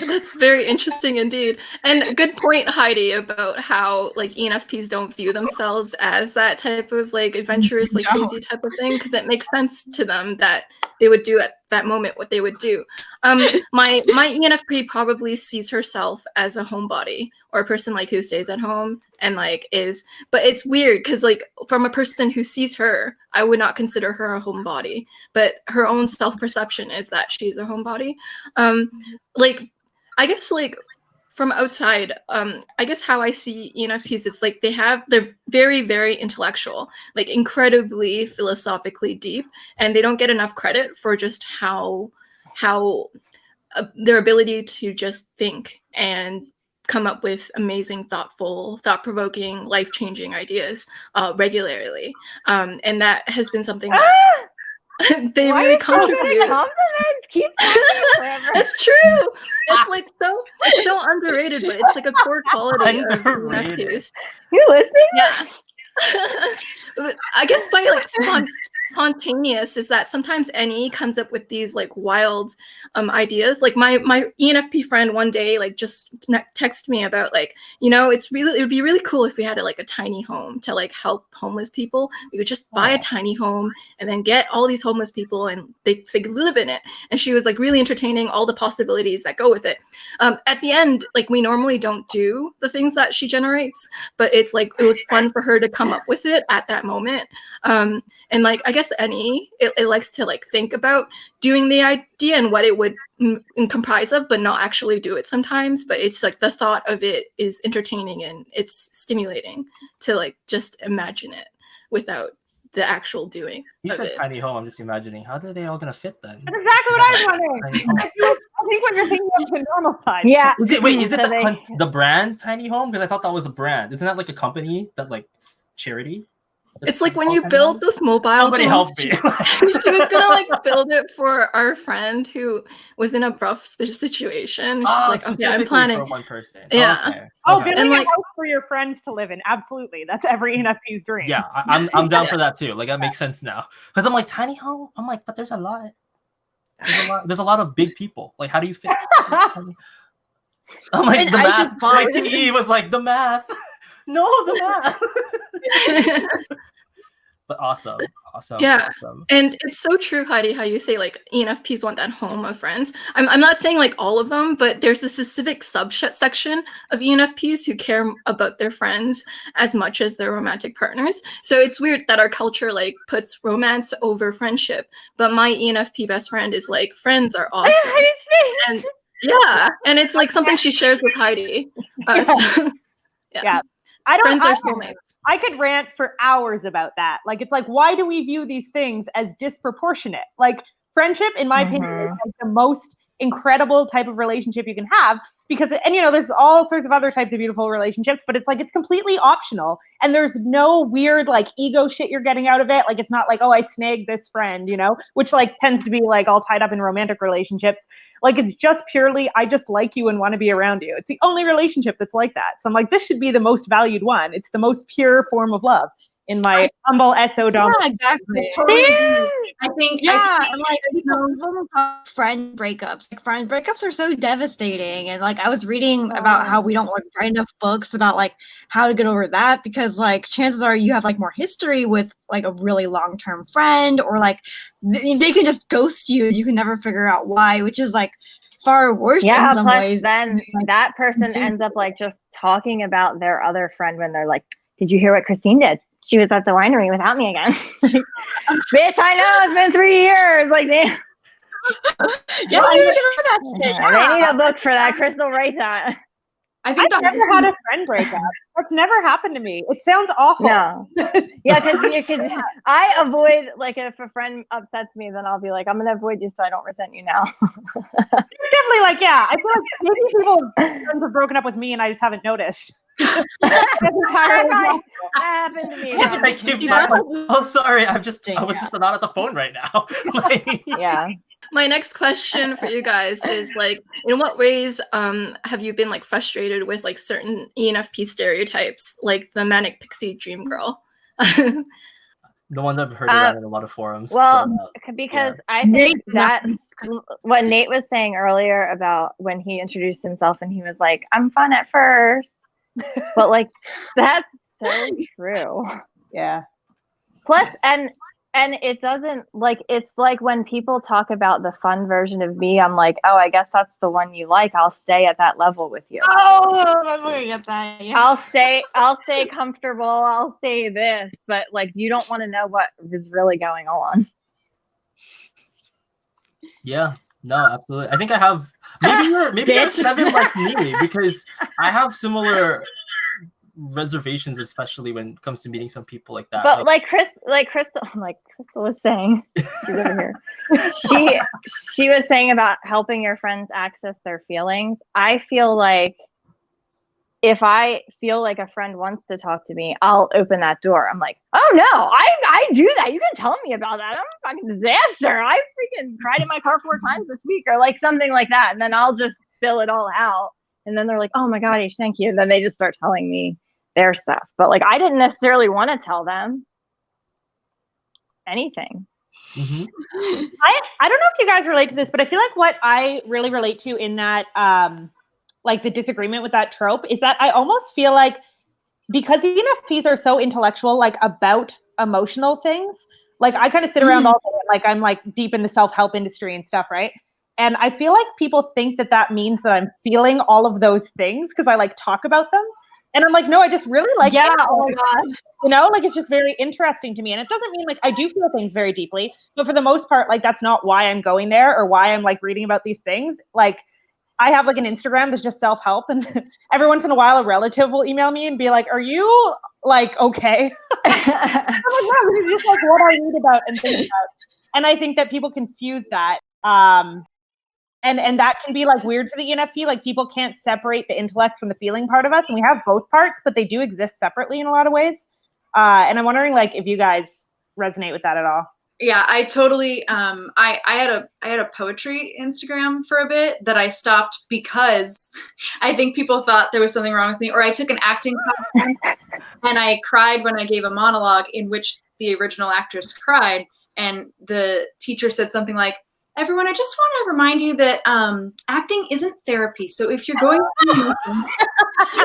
[SPEAKER 1] That's very interesting indeed. And good point, Heidi, about how like ENFPs don't view themselves as that type of like adventurous, like crazy type of thing, because it makes sense to them that they would do at that moment what they would do. My ENFP probably sees herself as a homebody or a person like who stays at home and like is, but it's weird because like from a person who sees her, I would not consider her a homebody, but her own self-perception is that she's a homebody. Like I guess like from outside, I guess how I see ENFPs is like they're very, very intellectual, like incredibly philosophically deep, and they don't get enough credit for just how their ability to just think and come up with amazing, thoughtful, thought-provoking, life-changing ideas regularly. And that has been something that they really contribute.
[SPEAKER 3] Keep talking forever.
[SPEAKER 1] It's true. It's so underrated, but it's like a core quality of ENFPs.
[SPEAKER 3] You listening?
[SPEAKER 1] Yeah. I guess by like spontaneous is that sometimes NE comes up with these like wild ideas. Like my ENFP friend one day like just texted me about like, you know, it would be really cool if we had like a tiny home to like help homeless people. We could just buy a tiny home and then get all these homeless people and they live in it. And she was like really entertaining all the possibilities that go with it. At the end, like we normally don't do the things that she generates, but it's like it was fun for her to come up with it at that moment. And like I guess NE it likes to like think about doing the idea and what it would comprise of, but not actually do it sometimes. But it's like the thought of it is entertaining and it's stimulating to like just imagine it without the actual doing.
[SPEAKER 2] You said
[SPEAKER 1] it.
[SPEAKER 2] Tiny home. I'm just imagining how are they all gonna fit then?
[SPEAKER 4] That's exactly what I was wondering. I think when you're thinking of the normal size.
[SPEAKER 3] Yeah.
[SPEAKER 2] Is it the brand Tiny Home? Because I thought that was a brand. Isn't that like a company that like charity?
[SPEAKER 1] It's like when you build those mobile
[SPEAKER 2] Somebody help
[SPEAKER 1] homes,
[SPEAKER 2] me.
[SPEAKER 1] she was gonna like build it for our friend who was in a rough situation. She's like, okay, I'm planning
[SPEAKER 2] for one person.
[SPEAKER 1] Yeah.
[SPEAKER 2] Okay.
[SPEAKER 4] Oh,
[SPEAKER 2] Okay.
[SPEAKER 4] building
[SPEAKER 1] And,
[SPEAKER 4] a
[SPEAKER 1] like-
[SPEAKER 4] house for your friends to live in. Absolutely. That's every ENFP's dream.
[SPEAKER 2] Yeah, I'm down for that too. Like that makes sense now. Because I'm like tiny home. I'm like, but there's a lot. There's a lot of big people. Like, how do you fit? I'm like
[SPEAKER 5] And
[SPEAKER 2] the
[SPEAKER 5] Aisha's
[SPEAKER 2] math. My
[SPEAKER 5] body.
[SPEAKER 2] TE was like the math. No, the math. But awesome.
[SPEAKER 1] Yeah. And it's so true, Heidi, how you say like ENFPs want that home of friends. I'm not saying like all of them, but there's a specific section of ENFPs who care about their friends as much as their romantic partners. So it's weird that our culture like puts romance over friendship. But my ENFP best friend is like, friends are awesome. And yeah, and it's like something she shares with Heidi. So,
[SPEAKER 4] Yeah. I could rant for hours about that. Like, it's like, why do we view these things as disproportionate? Like, friendship, in my opinion, is like the most incredible type of relationship you can have because, and there's all sorts of other types of beautiful relationships, but it's like, it's completely optional. And there's no weird like ego shit you're getting out of it. Like, it's not like, oh, I snagged this friend, which like tends to be like all tied up in romantic relationships. Like, it's just purely, I just like you and want to be around you. It's the only relationship that's like that. So I'm like, this should be the most valued one. It's the most pure form of love in my humble SO dom.
[SPEAKER 5] Yeah, exactly.
[SPEAKER 6] I think
[SPEAKER 5] and like people talk friend breakups. Like friend breakups are so devastating. And like I was reading about how we don't like write enough books about like how to get over that because like chances are you have like more history with like a really long-term friend or like they can just ghost you and you can never figure out why, which is like far worse in some ways.
[SPEAKER 3] Then that person ends up like just talking about their other friend when they're like, did you hear what Christine did? She was at the winery without me again. Bitch, I know, it's been 3 years. Like, damn.
[SPEAKER 5] Yeah, I didn't remember that shit.
[SPEAKER 3] They need a book for that. Crystal, write that.
[SPEAKER 4] I've never had a friend breakup. That's never happened to me. It sounds awful.
[SPEAKER 3] No. Yeah, because I avoid, like, if a friend upsets me, then I'll be like, I'm going to avoid you so I don't resent you now.
[SPEAKER 4] Definitely, like, yeah. I feel like maybe people have broken up with me and I just haven't noticed.
[SPEAKER 3] That happened to me.
[SPEAKER 2] Oh, sorry. I was just not at the phone right now.
[SPEAKER 3] Yeah.
[SPEAKER 1] My next question for you guys is like, in what ways have you been like frustrated with like certain ENFP stereotypes, like the manic pixie dream girl?
[SPEAKER 2] The one that I've heard about in a lot of forums.
[SPEAKER 3] Well, because I think that what Nate was saying earlier about when he introduced himself and he was like, I'm fun at first. But like that's so true.
[SPEAKER 4] Yeah.
[SPEAKER 3] Plus, and it doesn't like it's like when people talk about the fun version of me, I'm like, oh, I guess that's the one you like. I'll stay at that level with you.
[SPEAKER 5] Oh, I'm gonna get that. Yeah.
[SPEAKER 3] I'll stay comfortable. I'll say this, but like you don't want to know what is really going on.
[SPEAKER 2] Yeah. No, absolutely. I think I have maybe you're 7 like me because I have similar reservations, especially when it comes to meeting some people like that.
[SPEAKER 3] But Crystal was saying, she's over here. She was saying about helping your friends access their feelings. I feel like if I feel like a friend wants to talk to me, I'll open that door. I'm like, oh no, I do that. You can tell me about that. I'm a fucking disaster. I freaking cried in my car 4 times this week or like something like that. And then I'll just spill it all out. And then they're like, oh my God, Aish, thank you. And then they just start telling me their stuff. But like, I didn't necessarily want to tell them anything.
[SPEAKER 2] Mm-hmm.
[SPEAKER 4] I don't know if you guys relate to this, but I feel like what I really relate to in that, like the disagreement with that trope is that I almost feel like because ENFPs are so intellectual, like about emotional things, like I kind of sit around all day, like I'm like deep in the self-help industry and stuff, right? And I feel like people think that that means that I'm feeling all of those things because I like talk about them. And I'm like, no, I just really like it.
[SPEAKER 5] Oh my God.
[SPEAKER 4] Like it's just very interesting to me. And it doesn't mean like I do feel things very deeply, but for the most part, like that's not why I'm going there or why I'm like reading about these things. Like I have like an Instagram that's just self-help and every once in a while a relative will email me and be like, are you like, okay? I'm like, no, this is just like what I read about and think about. And I think that people confuse that. And that can be like weird for the ENFP. Like people can't separate the intellect from the feeling part of us. And we have both parts, but they do exist separately in a lot of ways. And I'm wondering like if you guys resonate with that at all.
[SPEAKER 6] Yeah, I totally, I had a poetry Instagram for a bit that I stopped because I think people thought there was something wrong with me, or I took an acting class and I cried when I gave a monologue in which the original actress cried. And the teacher said something like, everyone, I just want to remind you that acting isn't therapy. So if you're going through
[SPEAKER 3] I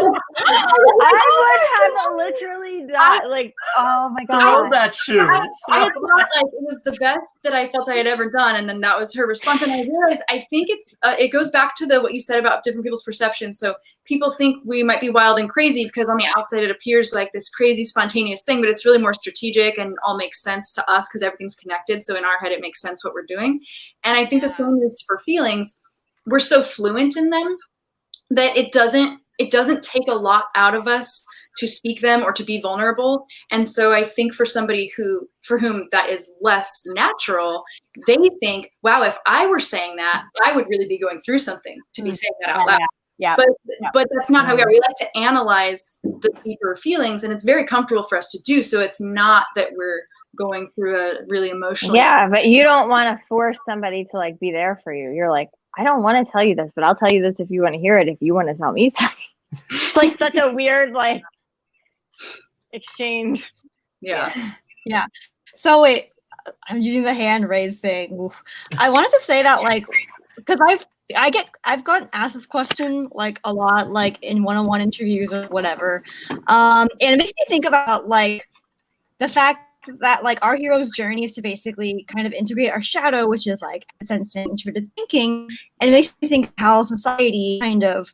[SPEAKER 3] would have literally died. Like, oh my
[SPEAKER 2] Throw
[SPEAKER 3] god.
[SPEAKER 2] that shoe.
[SPEAKER 6] I felt like it was the best that I felt I had ever done, and then that was her response. And I realized, I think it goes back to what you said about different people's perceptions. So people think we might be wild and crazy because on the outside it appears like this crazy spontaneous thing, but it's really more strategic and all makes sense to us because everything's connected. So in our head, it makes sense what we're doing. And I think the same is for feelings. We're so fluent in them that it doesn't take a lot out of us to speak them or to be vulnerable. And so I think for somebody for whom that is less natural, they think, wow, if I were saying that, I would really be going through something to be saying that out loud.
[SPEAKER 4] Yeah.
[SPEAKER 6] But that's not how we are. We like to analyze the deeper feelings, and it's very comfortable for us to do. So it's not that we're going through a really emotional.
[SPEAKER 3] Yeah, but you don't want to force somebody to like be there for you. You're like, I don't want to tell you this, but I'll tell you this if you want to hear it. If you want to tell me something, it's like such a weird like exchange.
[SPEAKER 6] Yeah.
[SPEAKER 5] So wait, I'm using the hand raised thing. Oof. I wanted to say that like, because I've gotten asked this question like a lot, like in one-on-one interviews or whatever, and it makes me think about like the fact that like our hero's journey is to basically kind of integrate our shadow, which is like sensing, intuitive thinking, and it makes me think how society kind of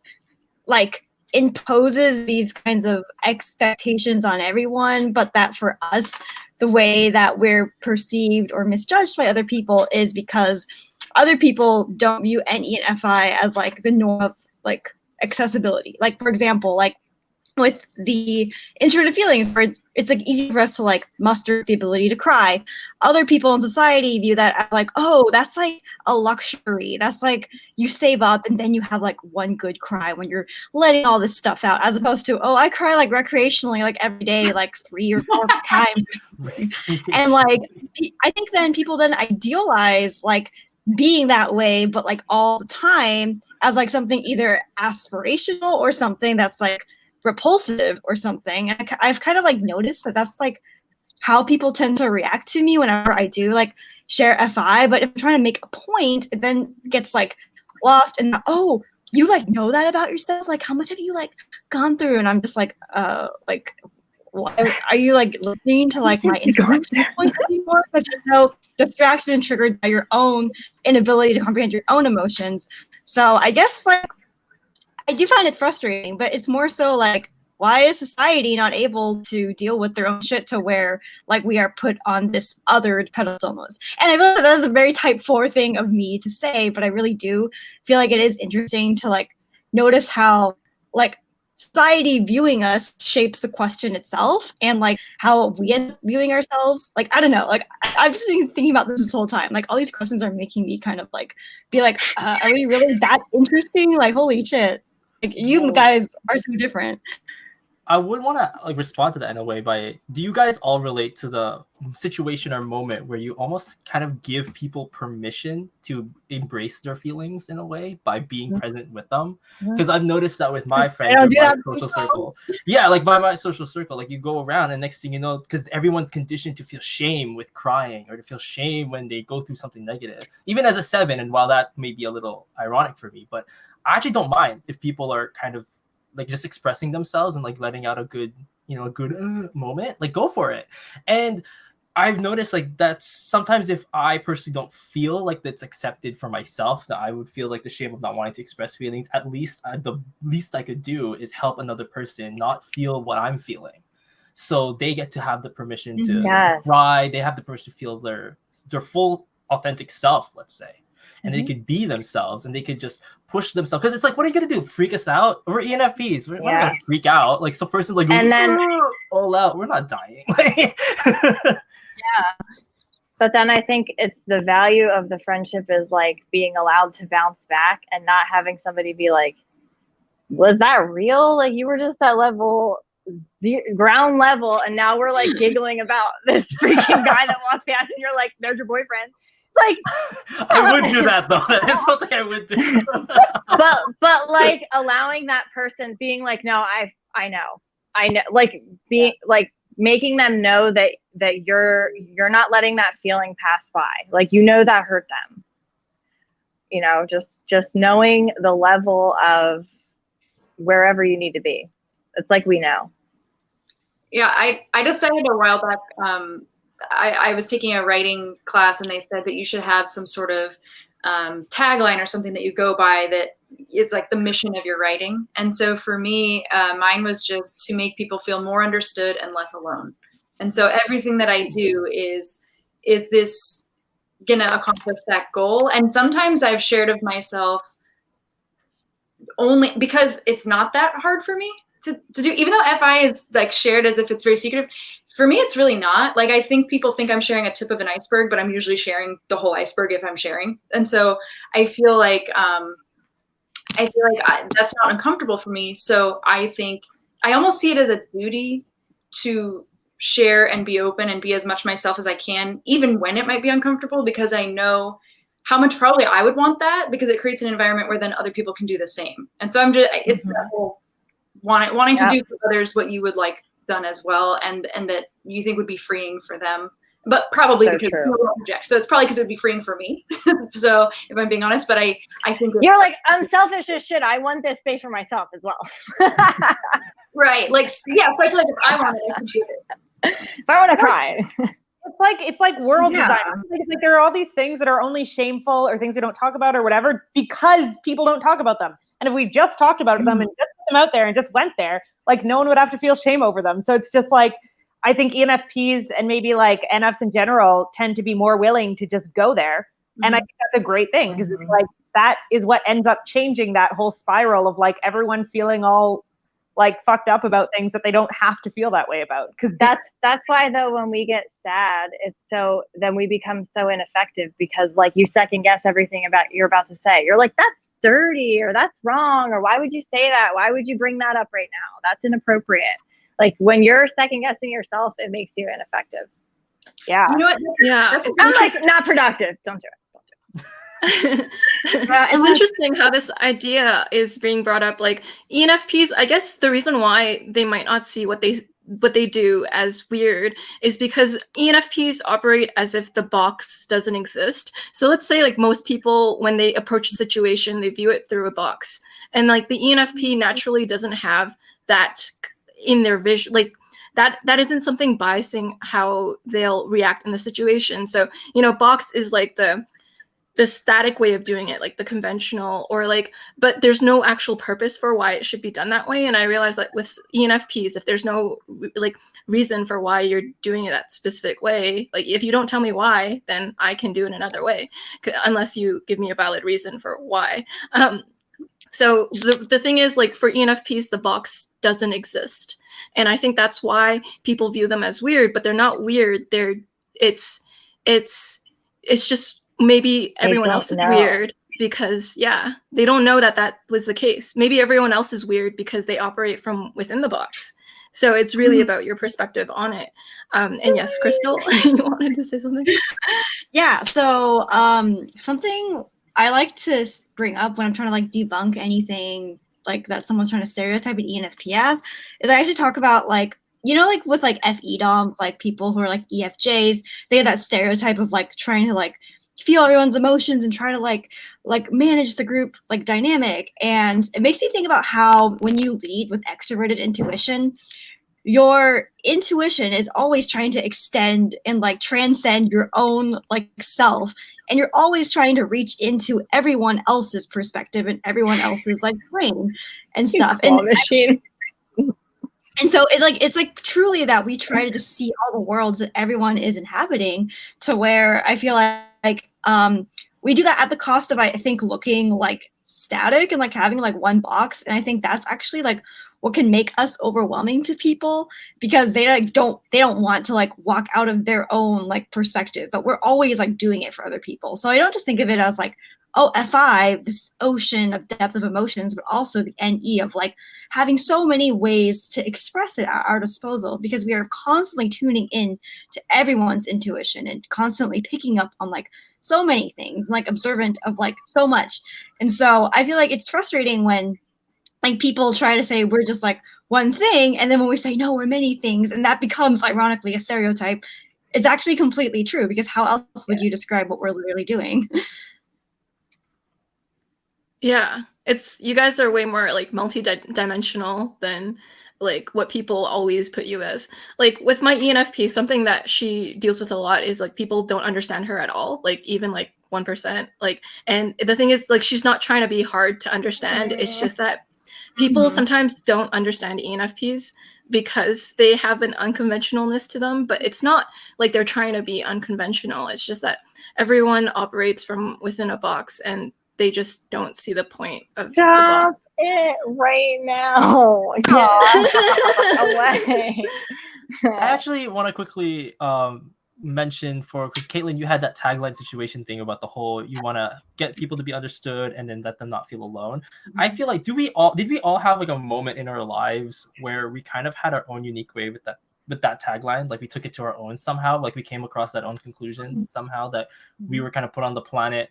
[SPEAKER 5] like imposes these kinds of expectations on everyone, but that for us, the way that we're perceived or misjudged by other people is because other people don't view ENFI as like the norm of like accessibility. Like for example, like with the intuitive feelings where it's like easy for us to like muster the ability to cry. Other people in society view that as like, oh, that's like a luxury. That's like you save up and then you have like one good cry when you're letting all this stuff out, as opposed to, oh, I cry like recreationally, like every day, like 3 or 4 times. And like, I think then people then idealize like being that way, but like all the time as like something either aspirational or something that's like repulsive or something. And I've kind of like noticed that that's like how people tend to react to me whenever I do like share FI. But if I'm trying to make a point, it then gets like lost in the, oh, you like know that about yourself? Like how much have you like gone through? And I'm just like what, are you like listening to like my intellectual point anymore? Because you're so distracted and triggered by your own inability to comprehend your own emotions. So I guess like I do find it frustrating, but it's more so like, why is society not able to deal with their own shit to where like we are put on this other pedestal almost? And I feel like that is a very type 4 thing of me to say, but I really do feel like it is interesting to like notice how like society viewing us shapes the question itself, and like how we end up viewing ourselves. Like I don't know, like I've just been thinking about this whole time. Like all these questions are making me kind of like be like, are we really that interesting? Like holy shit. Like you guys are so different.
[SPEAKER 2] I would want to like respond to that in a way by, do you guys all relate to the situation or moment where you almost kind of give people permission to embrace their feelings in a way by being present with them? Because I've noticed that with my friends, my social circle. Yeah, like by my social circle, like you go around and next thing you know, because everyone's conditioned to feel shame with crying or to feel shame when they go through something negative, even as a 7. And while that may be a little ironic for me, but I actually don't mind if people are kind of like just expressing themselves and like letting out a good moment, like go for it. And I've noticed like that sometimes if I personally don't feel like that's accepted for myself, that I would feel like the shame of not wanting to express feelings. At least the least I could do is help another person not feel what I'm feeling. So they get to have the permission to cry. They have the permission to feel their full authentic self, let's say. And they could be themselves and they could just push themselves. Because it's like, what are you going to do? Freak us out? We're ENFPs. We're not going to freak out. Like some person like, and then all out. We're not dying.
[SPEAKER 3] But then I think it's the value of the friendship is like being allowed to bounce back and not having somebody be like, was that real? Like you were just at level ground level. And now we're like giggling about this freaking guy that walks past and you're like, there's your boyfriend. Like
[SPEAKER 2] I would do that though. That is something I would do.
[SPEAKER 3] but like allowing that person being like, no, I know, like being like making them know that you're not letting that feeling pass by. Like you know that hurt them. you know, just knowing the level of wherever you need to be. It's like we know.
[SPEAKER 6] Yeah, I decided a while back, I was taking a writing class, and they said that you should have some sort of tagline or something that you go by that is like the mission of your writing. And so for me, mine was just to make people feel more understood and less alone. And so everything that I do is this gonna accomplish that goal? And sometimes I've shared of myself only because it's not that hard for me to do, even though FI is like shared as if it's very secretive. For me, it's really not. Like, I think people think I'm sharing a tip of an iceberg, but I'm usually sharing the whole iceberg if I'm sharing. And so I feel like that's not uncomfortable for me. So I think I almost see it as a duty to share and be open and be as much myself as I can, even when it might be uncomfortable, because I know how much probably I would want that, because it creates an environment where then other people can do the same. And so I'm just, it's that whole wanting to do for others what you would like done as well, and that you think would be freeing for them, but probably so because you don't project. So it's probably because it would be freeing for me. So if I'm being honest, but I think
[SPEAKER 3] you're like, I'm selfish as shit. I want this space for myself as well.
[SPEAKER 6] Right. Like, yeah. So I feel like if I want it, I can do it.
[SPEAKER 3] If I want to cry.
[SPEAKER 4] It's like world design. It's like there are all these things that are only shameful or things we don't talk about or whatever because people don't talk about them. And if we just talked about them and just put them out there and just went there, like no one would have to feel shame over them. So it's just like, I think ENFPs and maybe like NFs in general tend to be more willing to just go there. And I think that's a great thing, because it's like, that is what ends up changing that whole spiral of like everyone feeling all like fucked up about things that they don't have to feel that way about. Because
[SPEAKER 3] that's why though, when we get sad, then we become so ineffective, because like you second guess everything you're about to say. You're like, that's dirty, or that's wrong, or why would you say that? Why would you bring that up right now? That's inappropriate. Like when you're second guessing yourself, it makes you ineffective. Yeah.
[SPEAKER 6] You know what?
[SPEAKER 1] Yeah.
[SPEAKER 3] I'm like, not productive. Don't do it.
[SPEAKER 1] It's interesting how this idea is being brought up. Like ENFPs, I guess the reason why they might not see what they do as weird is because ENFPs operate as if the box doesn't exist. So let's say like most people, when they approach a situation, they view it through a box, and like the ENFP naturally doesn't have that in their vision. Like that isn't something biasing how they'll react in the situation. So, you know, box is like the static way of doing it, like the conventional, or like, but there's no actual purpose for why it should be done that way. And I realize that with ENFPs, if there's no like reason for why you're doing it that specific way, like if you don't tell me why, then I can do it another way, unless you give me a valid reason for why. So the thing is, like for ENFPs, the box doesn't exist. And I think that's why people view them as weird, but they're not weird. It's just, maybe everyone else is weird because, yeah, they don't know that was the case. Maybe everyone else is weird because they operate from within the box. So it's really about your perspective on it. And yes, Crystal, you wanted to say something?
[SPEAKER 5] Yeah, so something I like to bring up when I'm trying to like debunk anything like that someone's trying to stereotype an ENFP as is I actually talk about like, you know, like with like FE DOMs, like people who are like EFJs, they have that stereotype of like trying to like feel everyone's emotions and try to like manage the group like dynamic. And it makes me think about how when you lead with extroverted intuition, your intuition is always trying to extend and like transcend your own like self, and you're always trying to reach into everyone else's perspective and everyone else's like brain and stuff. And so it's like truly that we try to just see all the worlds that everyone is inhabiting, to where I feel like we do that at the cost of, I think, looking like static and like having like one box. And I think that's actually like what can make us overwhelming to people, because they like don't want to like walk out of their own like perspective, but we're always like doing it for other people. So I don't just think of it as like, oh, FI, this ocean of depth of emotions, but also the NE of like having so many ways to express it at our disposal, because we are constantly tuning in to everyone's intuition and constantly picking up on like so many things, and like observant of like so much. And so I feel like it's frustrating when like people try to say we're just like one thing, and then when we say no, we're many things, and that becomes ironically a stereotype. It's actually completely true, because how else would you describe what we're literally doing?
[SPEAKER 1] Yeah, it's you guys are way more like multi-dimensional than like what people always put you as. Like with my ENFP, something that she deals with a lot is like people don't understand her at all, like even like 1%. Like, and the thing is, like, she's not trying to be hard to understand. It's just that people sometimes don't understand ENFPs because they have an unconventionalness to them, but it's not like they're trying to be unconventional. It's just that everyone operates from within a box and they just don't see the point of the
[SPEAKER 3] Stop
[SPEAKER 1] box.
[SPEAKER 3] it right now. Away.
[SPEAKER 2] I actually want to quickly mention because Caitlin, you had that tagline situation thing about the whole you want to get people to be understood and then let them not feel alone. I feel like did we all have like a moment in our lives where we kind of had our own unique way with that tagline? Like we took it to our own somehow, like we came across that own conclusion somehow that we were kind of put on the planet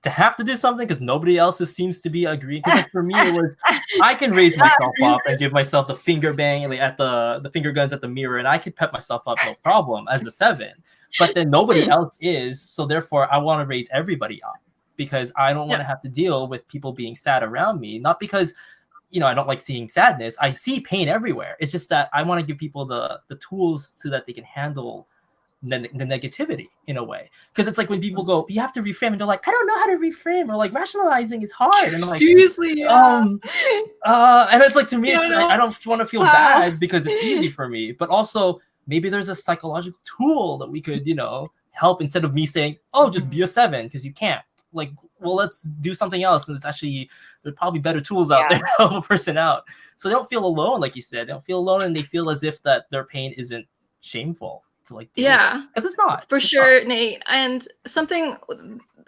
[SPEAKER 2] to have to do something because nobody else seems to be agreeing. Because like for me, it was I can raise myself up and give myself the finger bang like, at the finger guns at the mirror, and I can pep myself up no problem as a 7. But then nobody else is, so therefore I want to raise everybody up because I don't want to have to deal with people being sad around me. Not because I don't like seeing sadness. I see pain everywhere. It's just that I want to give people the tools so that they can handle the negativity in a way, because it's like when people go, you have to reframe, and they're like, I don't know how to reframe, or like rationalizing is hard, and I'm like,
[SPEAKER 5] Seriously,
[SPEAKER 2] and it's like to me, it's like, I don't want to feel bad because it's easy for me, but also maybe there's a psychological tool that we could help instead of me saying, oh, just be a 7 because you can't. Like, well, let's do something else, and it's actually there's probably better tools out there to help a person out, so they don't feel alone, like you said. They don't feel alone, and they feel as if that their pain isn't shameful to like deal with. Because it's not
[SPEAKER 1] for sure, Nate. And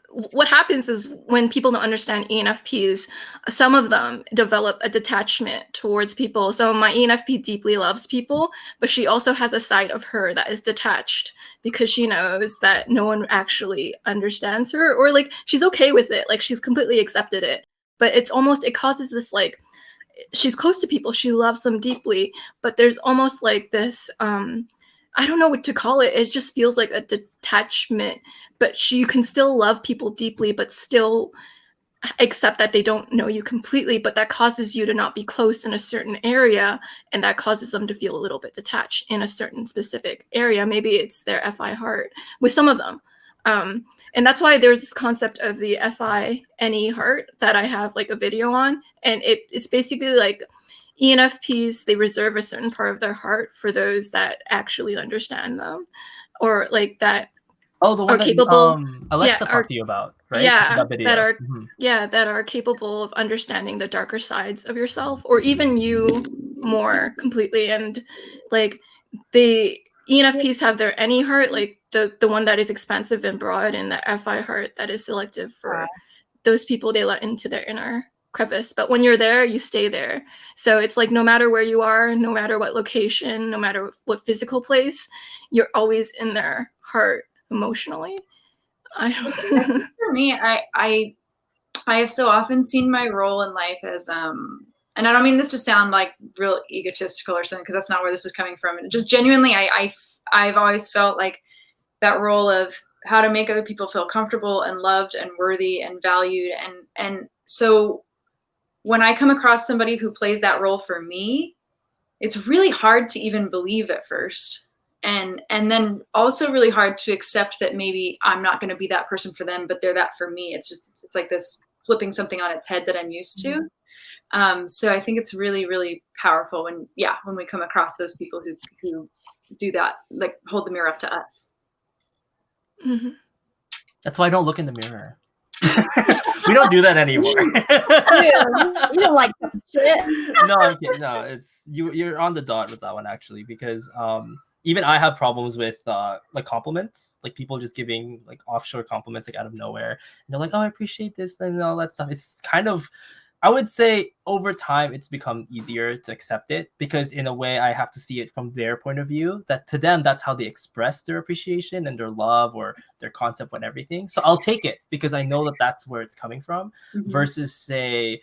[SPEAKER 1] what happens is when people don't understand ENFPs, some of them develop a detachment towards people. So my ENFP deeply loves people, but she also has a side of her that is detached because she knows that no one actually understands her, or like she's okay with it, like she's completely accepted it, but it causes this, like, she's close to people, she loves them deeply, but there's almost like this I don't know what to call it. It just feels like a detachment, but you can still love people deeply, but still accept that they don't know you completely, but that causes you to not be close in a certain area, and that causes them to feel a little bit detached in a certain specific area. Maybe it's their FI heart with some of them. And that's why there's this concept of the FI NE heart that I have like a video on, and it's basically like ENFPs, they reserve a certain part of their heart for those that actually understand them, or like that.
[SPEAKER 2] Oh, the one
[SPEAKER 1] are capable,
[SPEAKER 2] Alexa talked to you about, right?
[SPEAKER 1] Yeah,
[SPEAKER 2] that
[SPEAKER 1] that are capable of understanding the darker sides of yourself, or even you more completely. And like the ENFPs have their NE heart, like the one that is expansive and broad, and the FI heart that is selective for those people they let into their inner crevice. But when you're there, you stay there. So it's like no matter where you are, no matter what location, no matter what physical place, you're always in their heart emotionally.
[SPEAKER 6] For me, I have so often seen my role in life as and I don't mean this to sound like real egotistical or something, because that's not where this is coming from. Just genuinely, I've always felt like that role of how to make other people feel comfortable and loved and worthy and valued, and so when I come across somebody who plays that role for me, it's really hard to even believe at first. And then also really hard to accept that maybe I'm not going to be that person for them, but they're that for me. It's like this flipping something on its head that I'm used to. So I think it's really, really powerful when we come across those people who do that, like hold the mirror up to us.
[SPEAKER 1] Mm-hmm.
[SPEAKER 2] That's why I don't look in the mirror. We don't do that anymore.
[SPEAKER 5] You don't like that shit.
[SPEAKER 2] No, I'm kidding. No, it's you're on the dot with that one actually, because even I have problems with like compliments, like people just giving like offshore compliments like out of nowhere, and they're like, oh, I appreciate this and all that stuff. It's kind of, I would say over time it's become easier to accept it, because in a way I have to see it from their point of view, that to them that's how they express their appreciation and their love or their concept and everything. So I'll take it because I know that that's where it's coming from. Versus say,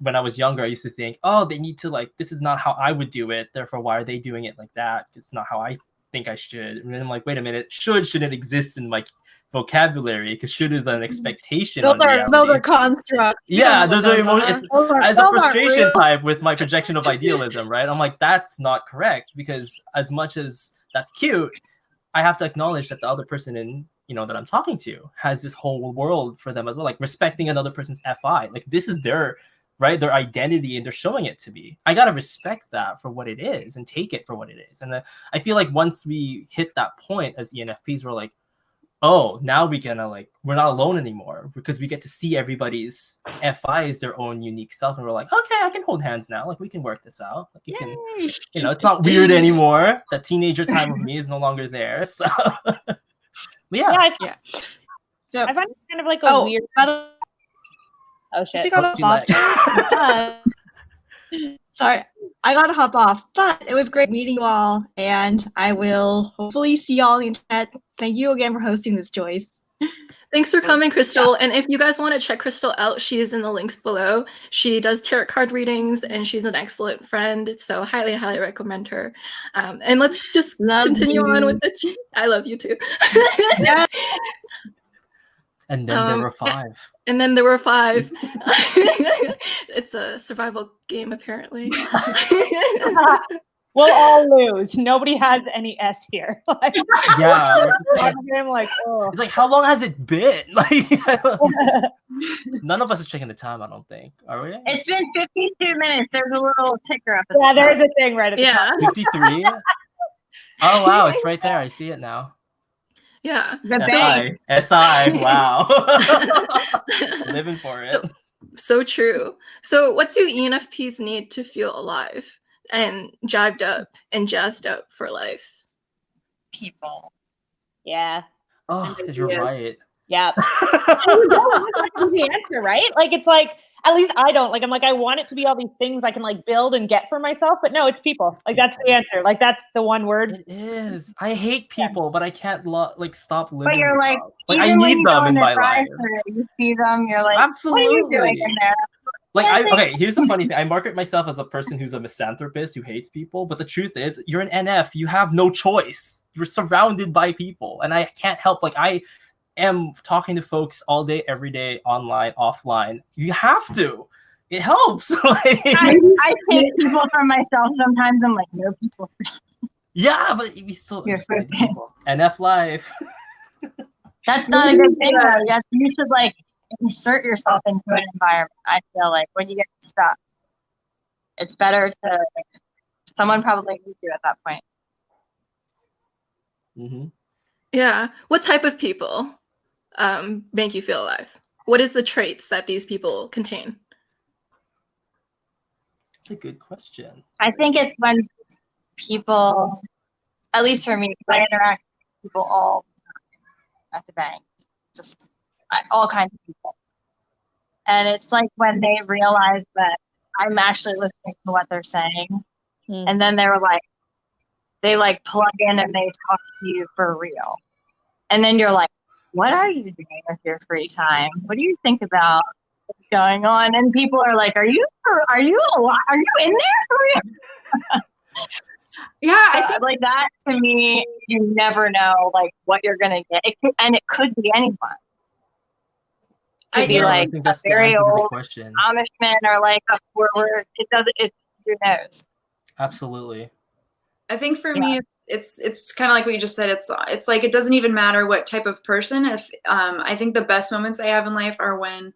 [SPEAKER 2] when I was younger, I used to think, oh, they need to, like, this is not how I would do it, therefore why are they doing it like that? It's not how I think I should. And then I'm like, wait a minute, shouldn't exist in my vocabulary, because should is an expectation on reality.
[SPEAKER 5] Those are constructs.
[SPEAKER 2] Yeah, those are emotions. As a
[SPEAKER 5] those aren't
[SPEAKER 2] frustration
[SPEAKER 5] real.
[SPEAKER 2] type with my projection of idealism, right? I'm like, that's not correct, because as much as that's cute, I have to acknowledge that the other person in, that I'm talking to has this whole world for them as well. Like respecting another person's FI. Like this is their, right, their identity, and they're showing it to me. I gotta respect that for what it is and take it for what it is. And I feel like once we hit that point as ENFPs, we're like, oh, now we can we're not alone anymore, because we get to see everybody's FI as their own unique self, and we're like, okay, I can hold hands now. Like we can work this out. Like you can, it's not weird anymore. That teenager time of me is no longer there. So, but yeah.
[SPEAKER 4] So I find it kind of like a weird. Oh shit!
[SPEAKER 5] She got off. Sorry, I gotta hop off. But it was great meeting you all, and I will hopefully see y'all on the internet. Thank you again for hosting this, Joyce.
[SPEAKER 1] Thanks for coming, Crystal. And if you guys want to check Crystal out, she is in the links below. She does tarot card readings, and she's an excellent friend. So highly, highly recommend her. And let's just continue on with the. I love you too.
[SPEAKER 5] Yeah.
[SPEAKER 2] And then there were 5.
[SPEAKER 1] And then there were 5. It's a survival game, apparently.
[SPEAKER 4] We'll all lose. Nobody has any S here.
[SPEAKER 2] Yeah.
[SPEAKER 4] I'm like, oh.
[SPEAKER 2] It's like, how long has it been? Like, none of us are checking the time, I don't think. Are we?
[SPEAKER 3] It's been 52 minutes. There's a little ticker up.
[SPEAKER 4] Yeah, there is a thing right at the top.
[SPEAKER 2] 53? Oh, wow. It's right there. I see it now.
[SPEAKER 1] Yeah.
[SPEAKER 2] SI. Wow. Living for it.
[SPEAKER 1] So true. So what do ENFPs need to feel alive and jived up and jazzed up for life?
[SPEAKER 3] People.
[SPEAKER 4] Yeah.
[SPEAKER 2] Oh, you're right.
[SPEAKER 4] Yeah. The answer, right? Like, it's like, at least I don't. Like, I'm like, I want it to be all these things I can build and get for myself, but no, it's people. Like, that's the answer. Like, that's the one word.
[SPEAKER 2] It is. I hate people, but I can't stop living.
[SPEAKER 3] But you're like,
[SPEAKER 2] I need them in my life.
[SPEAKER 3] You see them, you're like,
[SPEAKER 2] absolutely.
[SPEAKER 3] What are you doing in there?
[SPEAKER 2] Okay, here's the funny thing. I market myself as a person who's a misanthropist who hates people, but the truth is, you're an NF. You have no choice. You're surrounded by people, and I can't help. I am talking to folks all day, every day, online, offline. You have to. It helps.
[SPEAKER 3] I take people for myself sometimes. I'm like, no people.
[SPEAKER 2] Yeah, but we still people. NF life.
[SPEAKER 3] That's not a good thing, though. Yes, you should insert yourself into an environment. I feel like when you get stuck, it's better to someone probably needs you at that point.
[SPEAKER 2] Mm-hmm.
[SPEAKER 1] Yeah. What type of people make you feel alive? What is the traits that these people contain?
[SPEAKER 2] That's a good question.
[SPEAKER 3] I think it's when people, at least for me, I interact with people all the time at the bank, just all kinds of people. And it's like when they realize that I'm actually listening to what they're saying. And then they plug in and they talk to you for real. And then you're like, what are you doing with your free time? What do you think about what's going on? And people are like, are you in there for real?
[SPEAKER 6] Yeah, I think
[SPEAKER 3] that to me, you never know what you're gonna get. It could be anyone. Could be
[SPEAKER 2] I think that's
[SPEAKER 3] a very old
[SPEAKER 2] question.
[SPEAKER 3] Amishman or a forward. Who knows?
[SPEAKER 2] Absolutely.
[SPEAKER 6] I think for me, it's kind of like what you just said. It's like it doesn't even matter what type of person. If I think the best moments I have in life are when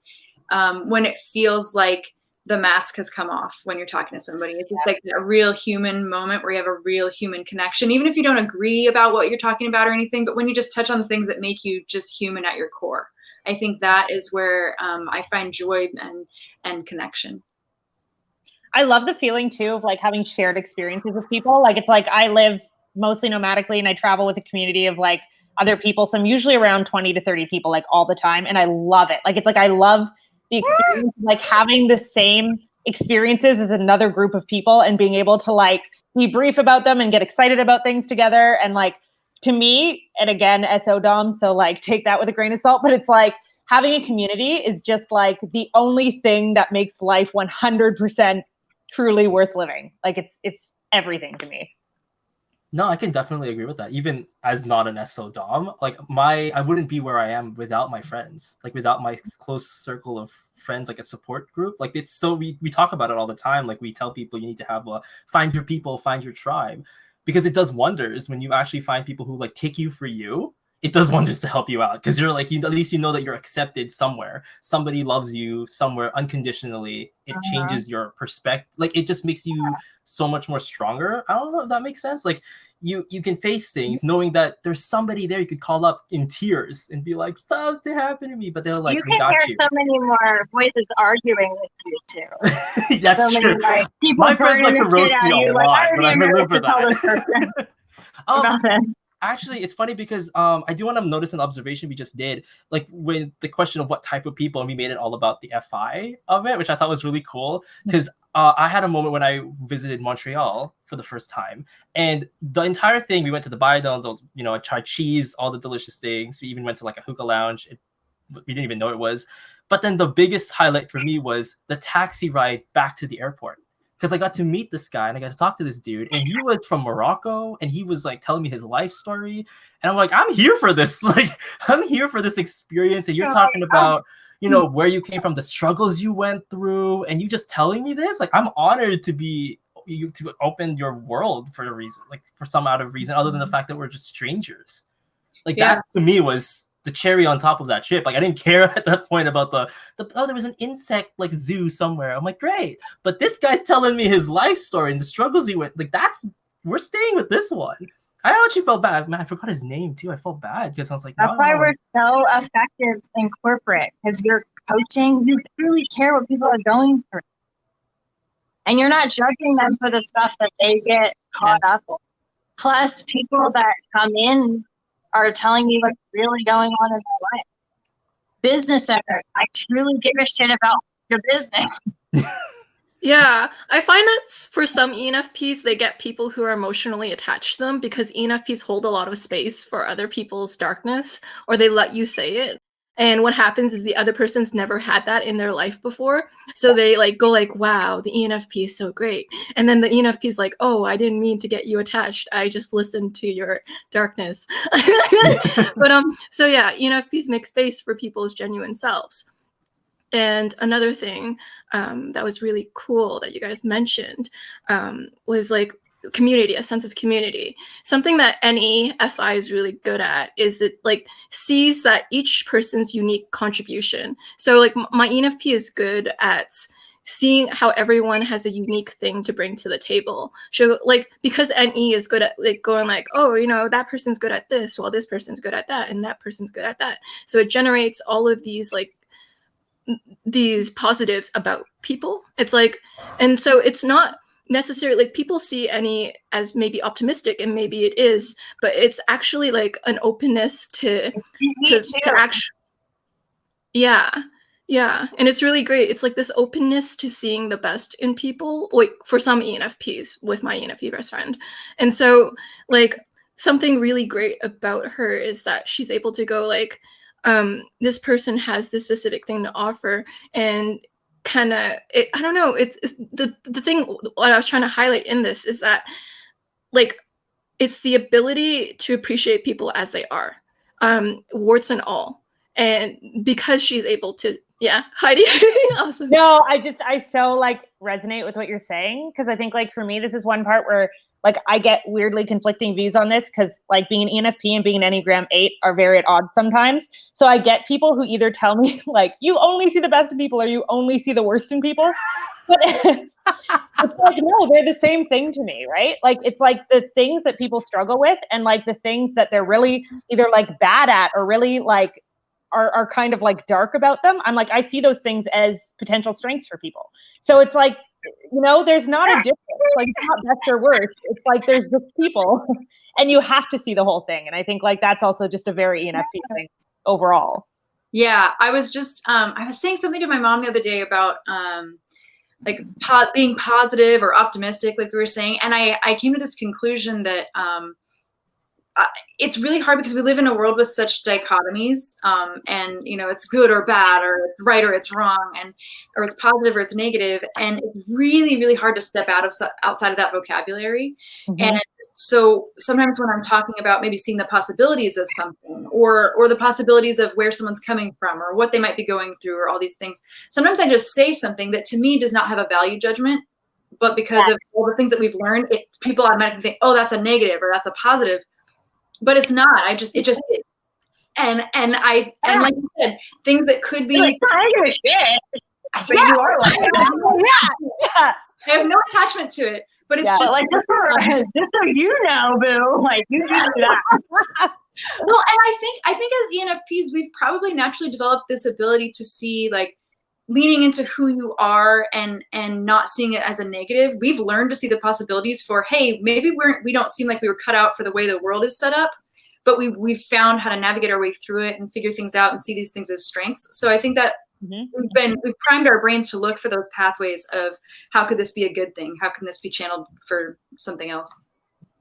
[SPEAKER 6] it feels like the mask has come off when you're talking to somebody. It's just like a real human moment where you have a real human connection, even if you don't agree about what you're talking about or anything. But when you just touch on the things that make you just human at your core, I think that is where I find joy and connection.
[SPEAKER 4] I love the feeling too of having shared experiences with people. It's I live mostly nomadically and I travel with a community of other people. So I'm usually around 20 to 30 people all the time. And I love it. It's I love the experience of having the same experiences as another group of people and being able to debrief about them and get excited about things together. And to me, and again, SO-DOM, so take that with a grain of salt, but it's having a community is just the only thing that makes life 100% truly worth living. It's everything to me.
[SPEAKER 2] No, I can definitely agree with that. Even as not an SO Dom, like I wouldn't be where I am without my friends, like without my close circle of friends, like a support group. Like it's so we talk about it all the time. Like we tell people you need to have find your people, find your tribe, because it does wonders when you actually find people who like take you for you. It does wonders to help you out because you're like, at least you know that you're accepted somewhere. Somebody loves you somewhere unconditionally. It changes your perspective. Like it just makes you so much more stronger. I don't know if that makes sense. Like you can face things knowing that there's somebody there you could call up in tears and be like, something happened to me. But they're like,
[SPEAKER 3] you
[SPEAKER 2] we
[SPEAKER 3] can
[SPEAKER 2] got
[SPEAKER 3] hear
[SPEAKER 2] you.
[SPEAKER 3] so many more voices arguing with you too.
[SPEAKER 2] That's
[SPEAKER 3] so
[SPEAKER 2] true.
[SPEAKER 3] Many, like, people
[SPEAKER 2] my friends like to roast me a lot, but I remember
[SPEAKER 3] that.
[SPEAKER 2] Actually, it's funny because I do want to notice an observation we just did, like when the question of what type of people, and we made it all about the FI of it, which I thought was really cool because I had a moment when I visited Montreal for the first time, and the entire thing, we went to the Biodome, I tried cheese, all the delicious things. We even went to like a hookah lounge. We didn't even know it was. But then the biggest highlight for me was the taxi ride back to the airport. Because I got to meet this guy and I got to talk to this dude, and he was from Morocco, and he was like telling me his life story, and I'm like, I'm here for this. Like, I'm here for this experience, and you're talking about, where you came from, the struggles you went through, and you just telling me this. Like, I'm honored to open your world for a reason, like for some out of reason, other than the fact that we're just strangers. Like that to me was the cherry on top of that trip. Like I didn't care at that point about the there was an insect like zoo somewhere. I'm like, great, but this guy's telling me his life story and the struggles he went. Like we're staying with this one. I actually felt bad. Man, I forgot his name too. I felt bad because I was like,
[SPEAKER 3] that's why we're so effective in corporate, because you're coaching. You truly care what people are going through, and you're not judging them for the stuff that they get caught up in. Plus, people that come in are telling me what's really going on in their life. Business owners, I truly give a shit about your business.
[SPEAKER 1] Yeah, I find that for some ENFPs, they get people who are emotionally attached to them because ENFPs hold a lot of space for other people's darkness, or they let you say it. And what happens is the other person's never had that in their life before. So they like go like, wow, the ENFP is so great. And then the ENFP is like, oh, I didn't mean to get you attached. I just listened to your darkness. But so yeah, ENFPs make space for people's genuine selves. And another thing that was really cool that you guys mentioned was like community, a sense of community. Something that NEFI is really good at is it like sees that each person's unique contribution. So like my ENFP is good at seeing how everyone has a unique thing to bring to the table. So like because NE is good at like going like, oh, that person's good at this, while this person's good at that, and that person's good at that. So it generates all of these like these positives about people. It's like, and so it's not necessarily like people see NE as maybe optimistic, and maybe it is, but it's actually like an openness to actually, yeah, and it's really great. It's like this openness to seeing the best in people, like for some ENFPs, with my ENFP best friend. And so like something really great about her is that she's able to go like, this person has this specific thing to offer, and kind of I don't know, it's the thing what I was trying to highlight in this is that like it's the ability to appreciate people as they are, warts and all. And because she's able to, yeah, Heidi. Awesome.
[SPEAKER 4] No, I so like resonate with what you're saying, because I think like for me this is one part where like I get weirdly conflicting views on this, because like being an ENFP and being an Enneagram 8 are very at odds sometimes. So I get people who either tell me like, you only see the best in people or you only see the worst in people. But it's like, no, they're the same thing to me, right? Like it's like the things that people struggle with and like the things that they're really either like bad at or really like are kind of like dark about them. I'm like, I see those things as potential strengths for people. So it's like, there's not a difference. Like it's not best or worst. It's like there's just people, and you have to see the whole thing. And I think like that's also just a very ENFP thing overall.
[SPEAKER 6] Yeah, I was just I was saying something to my mom the other day about like being positive or optimistic, like we were saying, and I came to this conclusion that it's really hard because we live in a world with such dichotomies, and it's good or bad, or it's right or it's wrong, or it's positive or it's negative, and it's really, really hard to step outside of that vocabulary. Mm-hmm. And So sometimes when I'm talking about maybe seeing the possibilities of something or the possibilities of where someone's coming from or what they might be going through or all these things, sometimes I just say something that to me does not have a value judgment, but because of all the things that we've learned, people automatically think, oh, that's a negative or that's a positive, but it's not. It just is. And like you said, things that could be
[SPEAKER 7] like, I give a shit, but you are like,
[SPEAKER 6] yeah. I have no attachment to it, but it's just
[SPEAKER 7] like just so you know, boo, like you do that.
[SPEAKER 6] Well, and I think as ENFPs, we've probably naturally developed this ability to see, like, leaning into who you are and not seeing it as a negative. We've learned to see the possibilities for, hey, maybe we don't seem like we were cut out for the way the world is set up, but we've found how to navigate our way through it and figure things out and see these things as strengths. So I think that we've primed our brains to look for those pathways of how could this be a good thing? How can this be channeled for something else?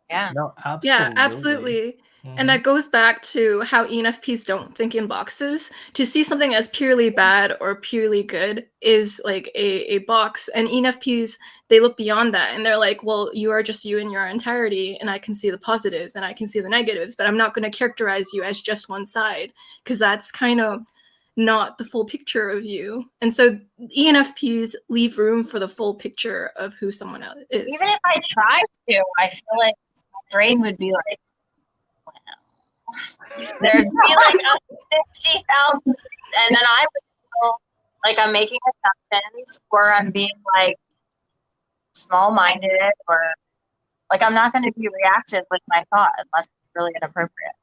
[SPEAKER 7] Yeah.
[SPEAKER 2] No, absolutely.
[SPEAKER 1] Yeah, absolutely. And that goes back to how ENFPs don't think in boxes. To see something as purely bad or purely good is like a box. And ENFPs, they look beyond that and they're like, well, you are just you in your entirety, and I can see the positives and I can see the negatives, but I'm not going to characterize you as just one side, because that's kind of not the full picture of you. And so ENFPs leave room for the full picture of who someone else is.
[SPEAKER 7] Even if I tried to, I feel like my brain would be like, there'd be like 50,000, and then I would feel like I'm making assumptions, or I'm being like small-minded, or like I'm not going to be reactive with my thought unless it's really inappropriate.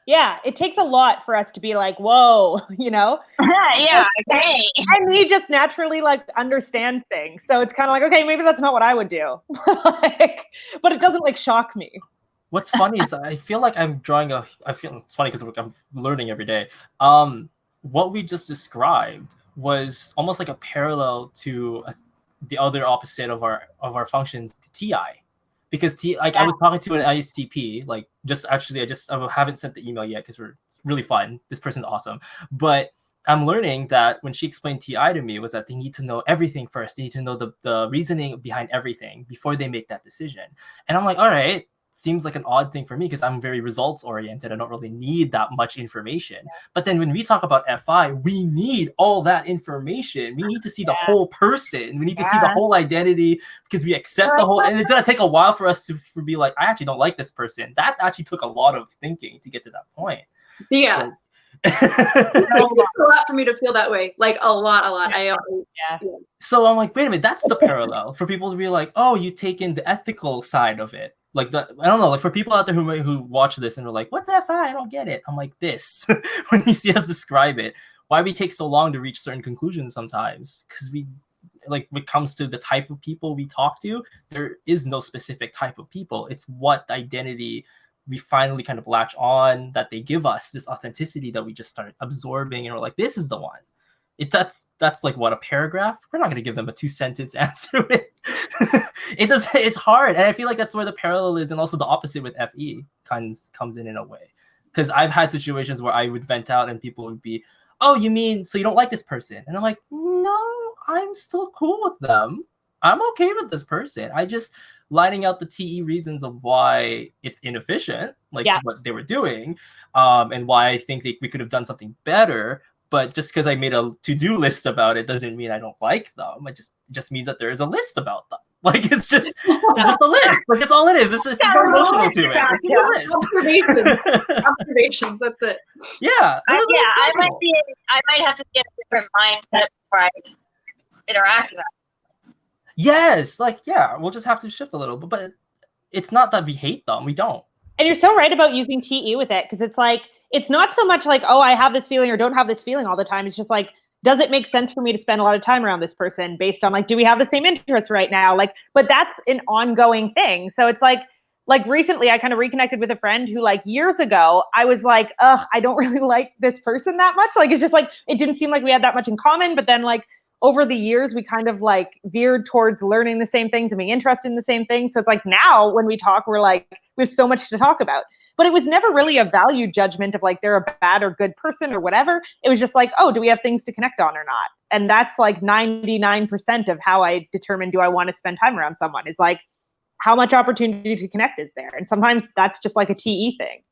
[SPEAKER 4] Yeah, it takes a lot for us to be like, whoa, you know?
[SPEAKER 7] Yeah, okay.
[SPEAKER 4] And we just naturally like understand things. So it's kind of like, okay, maybe that's not what I would do. Like, but it doesn't like shock me.
[SPEAKER 2] What's funny is I feel like I'm I feel it's funny because I'm learning every day. What we just described was almost like a parallel to the other opposite of our functions, TI. Because I was talking to an ISTP, like I haven't sent the email yet because it's really fun. This person's awesome. But I'm learning that when she explained TI to me was that they need to know everything first. They need to know the reasoning behind everything before they make that decision. And I'm like, all right, seems like an odd thing for me because I'm very results oriented. I don't really need that much information. But then when we talk about FI, we need all that information. We need to see the whole person. We need to see the whole identity because we accept the whole, and it's gonna take a while for us to be like, I actually don't like this person. That actually took a lot of thinking to get to that point.
[SPEAKER 6] Yeah. It takes a lot for me to feel that way. Like a lot.
[SPEAKER 2] So I'm like, wait a minute, that's the parallel for people to be like, oh, you take in the ethical side of it. Like I don't know, like for people out there who watch this and are like, what the FI? I don't get it. I'm like this when you see us describe it. Why we take so long to reach certain conclusions sometimes? Because we, like, when it comes to the type of people we talk to, there is no specific type of people. It's what identity we finally kind of latch on that they give us, this authenticity that we just start absorbing, and we're like, this is the one. That's like what, a paragraph? We're not going to give them a 2-sentence answer. It's hard, and I feel like that's where the parallel is, and also the opposite with FE comes in a way. Because I've had situations where I would vent out and people would be, oh, you mean so you don't like this person? And I'm like, no, I'm still cool with them. I'm okay with this person. I just lining out the TE reasons of why it's inefficient, like what they were doing, and why I think we could have done something better. But just because I made a to-do list about it doesn't mean I don't like them. It just means that there is a list about them. Like it's just a list. Like that's all it is. It's just no emotional to it. It's a list.
[SPEAKER 6] Observations. That's it.
[SPEAKER 2] Yeah.
[SPEAKER 7] I might have to get a different mindset before I interact with them.
[SPEAKER 2] Yes. Like we'll just have to shift a little bit. But it's not that we hate them. We don't.
[SPEAKER 4] And you're so right about using TE with it, because it's like, it's not so much like, oh, I have this feeling or don't have this feeling all the time. It's just like, does it make sense for me to spend a lot of time around this person based on like, do we have the same interests right now? Like, but that's an ongoing thing. So it's like recently I kind of reconnected with a friend who like years ago, I was like, I don't really like this person that much. Like, it's just like, it didn't seem like we had that much in common. But then like over the years, we kind of like veered towards learning the same things and being interested in the same things. So it's like now when we talk, we're like, we have so much to talk about. But it was never really a value judgment of like they're a bad or good person or whatever. It was just like, oh, do we have things to connect on or not? And that's like 99% of how I determine, do I want to spend time around someone, is like, how much opportunity to connect is there? And sometimes that's just like a TE thing.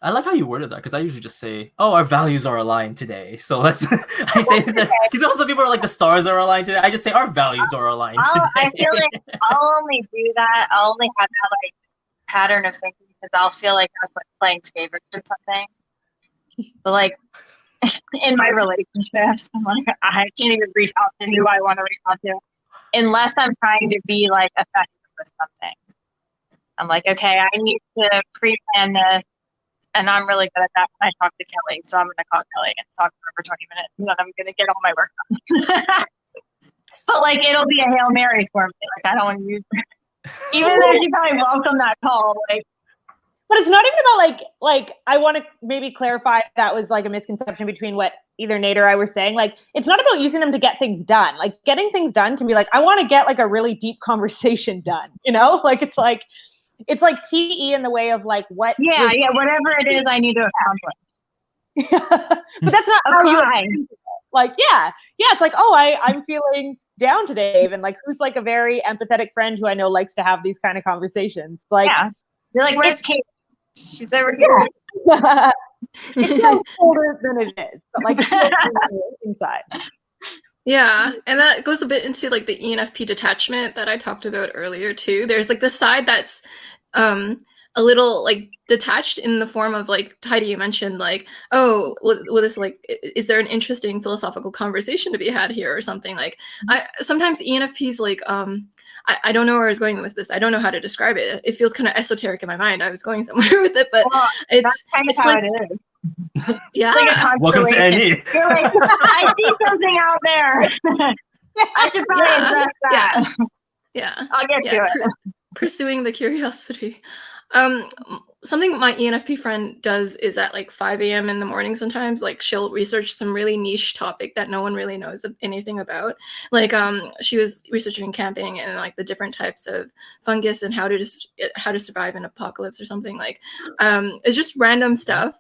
[SPEAKER 2] I like how you worded that, because I usually just say, "Oh, our values are aligned today." So let's. I say that because also people are like, "The stars are aligned today." I just say our values are aligned today.
[SPEAKER 7] I feel like I'll only do that. I'll only have that like pattern of thinking because I'll feel like that's like playing favorites or something. But like in my relationships, I'm like, I can't even reach out to who I want to reach out to unless I'm trying to be like effective with something. I'm like, okay, I need to pre-plan this. And I'm really good at that when I talk to Kelly. So I'm going to call Kelly and talk to her for 20 minutes. And then I'm going to get all my work done. But like, it'll be a Hail Mary for me. Like, I don't want to use it. Even though she probably welcome that call. Like,
[SPEAKER 4] but it's not even about like, I want to maybe clarify that was like a misconception between what either Nate or I were saying. Like, it's not about using them to get things done. Like, getting things done can be like, I want to get like a really deep conversation done, you know? Like, it's like TE in the way of like what.
[SPEAKER 7] Yeah, whatever it is I need to accomplish.
[SPEAKER 4] But that's not how you like, yeah. It's like, oh, I'm feeling down today. Even like, who's like a very empathetic friend who I know likes to have these kind of conversations. Like,
[SPEAKER 7] yeah. You're like, where's Kate? She's over here.
[SPEAKER 4] Yeah. It's no colder than it is, but like it's inside.
[SPEAKER 1] Yeah, and that goes a bit into like the ENFP detachment that I talked about earlier too. There's like the side that's a little like detached in the form of like Heidi, you mentioned like, oh, well this like, is there an interesting philosophical conversation to be had here or something? Like sometimes ENFPs like I don't know where I was going with this. I don't know how to describe it. It feels kind of esoteric in my mind. I was going somewhere with it, but it's
[SPEAKER 7] kind of
[SPEAKER 1] how
[SPEAKER 7] like,
[SPEAKER 1] it is.
[SPEAKER 7] Yeah. Like
[SPEAKER 2] welcome to NE.
[SPEAKER 7] You're like, I see something out there. I should probably address that.
[SPEAKER 1] Yeah.
[SPEAKER 7] I'll get to it.
[SPEAKER 1] Pursuing the curiosity. Something my ENFP friend does is at like 5 a.m. in the morning sometimes, like she'll research some really niche topic that no one really knows anything about. Like she was researching camping and like the different types of fungus and how to survive in apocalypse or something. Like it's just random stuff.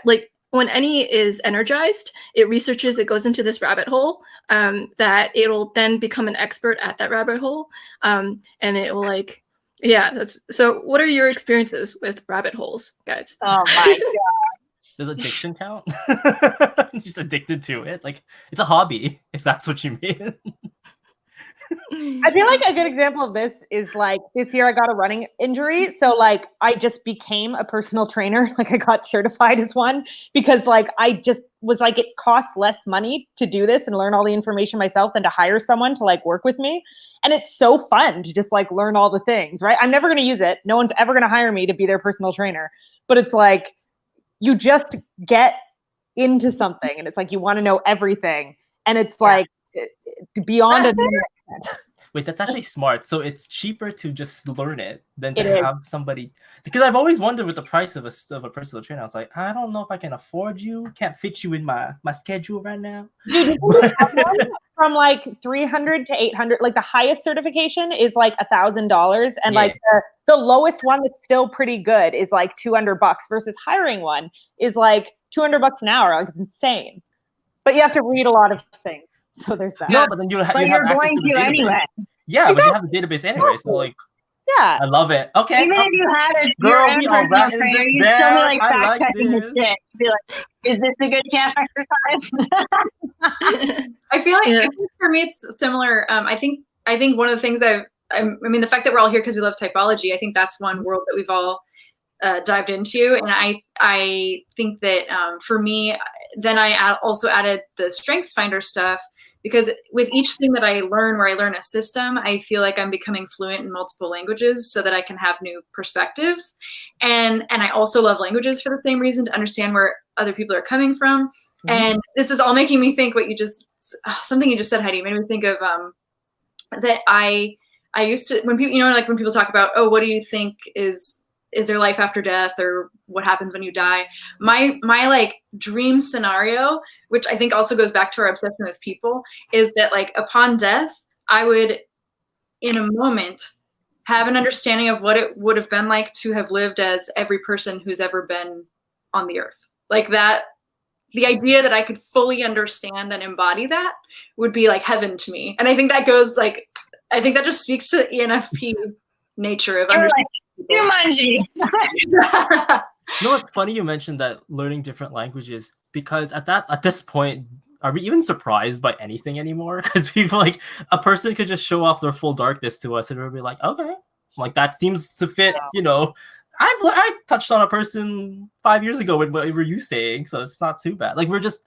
[SPEAKER 1] Like when NE is energized, it researches, it goes into this rabbit hole that it'll then become an expert at that rabbit hole. And it will like, yeah, that's so. What are your experiences with rabbit holes, guys?
[SPEAKER 7] Oh my god!
[SPEAKER 2] Does addiction count? Just addicted to it. Like it's a hobby, if that's what you mean.
[SPEAKER 4] I feel like a good example of this is like this year I got a running injury. So like I just became a personal trainer. Like I got certified as one because like I just was like, it costs less money to do this and learn all the information myself than to hire someone to like work with me. And it's so fun to just like learn all the things, right? I'm never going to use it. No one's ever going to hire me to be their personal trainer. But it's like you just get into something and it's like you want to know everything. And it's like beyond a
[SPEAKER 2] Wait, that's actually smart. So it's cheaper to just learn it than to have somebody. Because I've always wondered with the price of a personal trainer. I was like, I don't know if I can afford you. Can't fit you in my schedule right now.
[SPEAKER 4] From like 300 to 800, like the highest certification is like $1,000, and like the lowest one that's still pretty good is like $200 versus hiring one is like $200 an hour. Like it's insane. But you have to read a lot of things. So there's that.
[SPEAKER 2] No, but then you have
[SPEAKER 7] you're going to anyway.
[SPEAKER 2] Yeah, exactly. But you have the database anyway. So like,
[SPEAKER 4] yeah,
[SPEAKER 2] I love it. Okay.
[SPEAKER 7] Even if you had a
[SPEAKER 2] girl, we are right
[SPEAKER 7] trainer, you'd
[SPEAKER 2] there.
[SPEAKER 7] still be like
[SPEAKER 2] I like
[SPEAKER 7] fact-checking
[SPEAKER 2] this.
[SPEAKER 7] his shit. Be like, is this a good calf exercise?
[SPEAKER 6] I feel like for me it's similar. I think one of the things I mean the fact that we're all here because we love typology. I think that's one world that we've all dived into, and I think that for me, then I also added the Strengths Finder stuff. Because with each thing that I learn, where I learn a system, I feel like I'm becoming fluent in multiple languages so that I can have new perspectives. And I also love languages for the same reason, to understand where other people are coming from. Mm-hmm. And this is all making me think something you just said, Heidi, made me think of that I used to, when people, like when people talk about, oh, what do you think is there life after death, or what happens when you die? My like dream scenario, which I think also goes back to our obsession with people, is that like upon death, I would, in a moment, have an understanding of what it would have been like to have lived as every person who's ever been on the earth. Like that, the idea that I could fully understand and embody that would be like heaven to me. And I think that goes like, I think that just speaks to ENFP nature of
[SPEAKER 7] You're
[SPEAKER 6] understanding.
[SPEAKER 7] like, Jumanji.
[SPEAKER 2] You know, it's funny you mentioned that learning different languages, because at this point, are we even surprised by anything anymore? Because people, like, a person could just show off their full darkness to us and we'll be like, okay, like that seems to fit, you know. I touched on a person 5 years ago with what were you saying, so it's not too bad. Like, we're just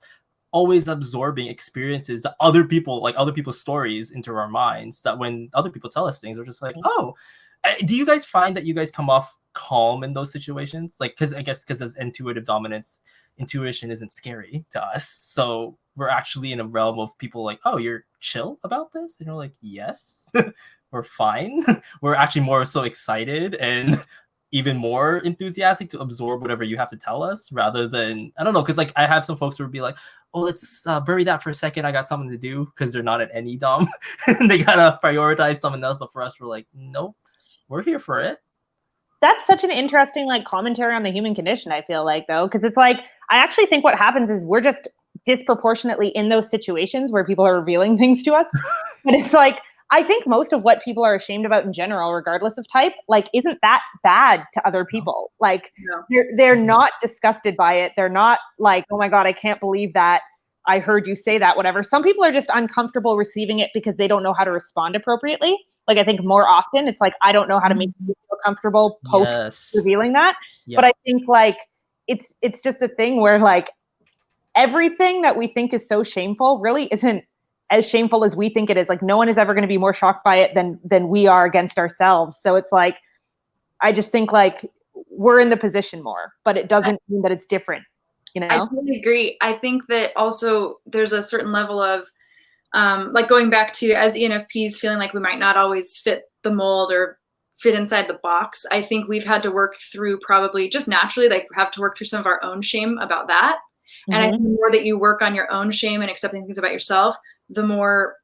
[SPEAKER 2] always absorbing experiences that other people's stories into our minds, that when other people tell us things, we're just like, oh. Do you guys find that you guys come off calm in those situations? Like, because as intuitive dominance, intuition isn't scary to us, so we're actually in a realm of people like, oh, you're chill about this, and you're like, yes. We're fine. We're actually more so excited and even more enthusiastic to absorb whatever you have to tell us, rather than, I don't know, because like I have some folks who would be like, oh, let's bury that for a second, I got something to do, because they're not at any dom. And they gotta prioritize something else. But for us, we're like, nope, we're here for it.
[SPEAKER 4] That's such an interesting like commentary on the human condition, I feel like, though, because it's like, I actually think what happens is we're just disproportionately in those situations where people are revealing things to us. But it's like, I think most of what people are ashamed about in general, regardless of type, like, isn't that bad to other people. Like, they're not disgusted by it. They're not like, oh my God, I can't believe that I heard you say that, whatever. Some people are just uncomfortable receiving it because they don't know how to respond appropriately. Like, I think more often it's like, I don't know how to make you feel comfortable post revealing that. But I think like, it's just a thing where like everything that we think is so shameful really isn't as shameful as we think it is. Like, no one is ever going to be more shocked by it than we are against ourselves. So it's like, I just think like we're in the position more, but it doesn't mean that it's different, you know?
[SPEAKER 6] I totally agree. I think that also there's a certain level of like going back to, as ENFPs, feeling like we might not always fit the mold or fit inside the box. I think we've had to work through, probably just naturally, like have to work through some of our own shame about that. And I think the more that you work on your own shame and accepting things about yourself, the more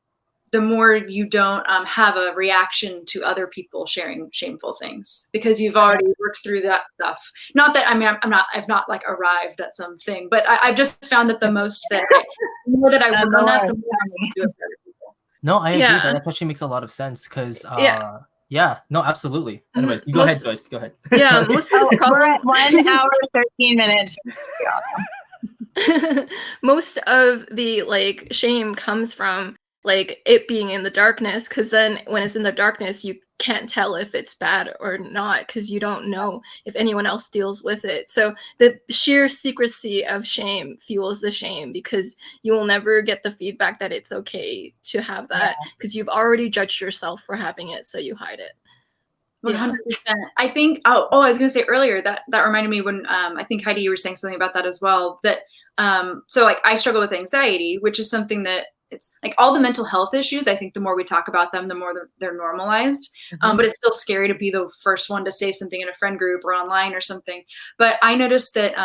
[SPEAKER 6] you don't have a reaction to other people sharing shameful things, because you've already worked through that stuff. Not that, I mean, I've not like arrived at something, but I've just found that the more that I work on that, the more I want to do it for other people.
[SPEAKER 2] No, I agree. That actually makes a lot of sense, because no, absolutely. Anyways, you go ahead, Joyce. Go ahead.
[SPEAKER 1] Yeah, most of the problem.
[SPEAKER 7] We're at 1 hour 13 minutes.
[SPEAKER 1] Most of the like shame comes from like it being in the darkness, because then when it's in the darkness, you can't tell if it's bad or not, because you don't know if anyone else deals with it. So the sheer secrecy of shame fuels the shame, because you will never get the feedback that it's okay to have that, because you've already judged yourself for having it, so you hide it.
[SPEAKER 6] 100%. I think, I was going to say earlier that reminded me when I think Heidi, you were saying something about that as well, that so like I struggle with anxiety, which is something that it's like all the mental health issues. I think the more we talk about them, the more they're normalized. But it's still scary to be the first one to say something in a friend group or online or something. But I noticed that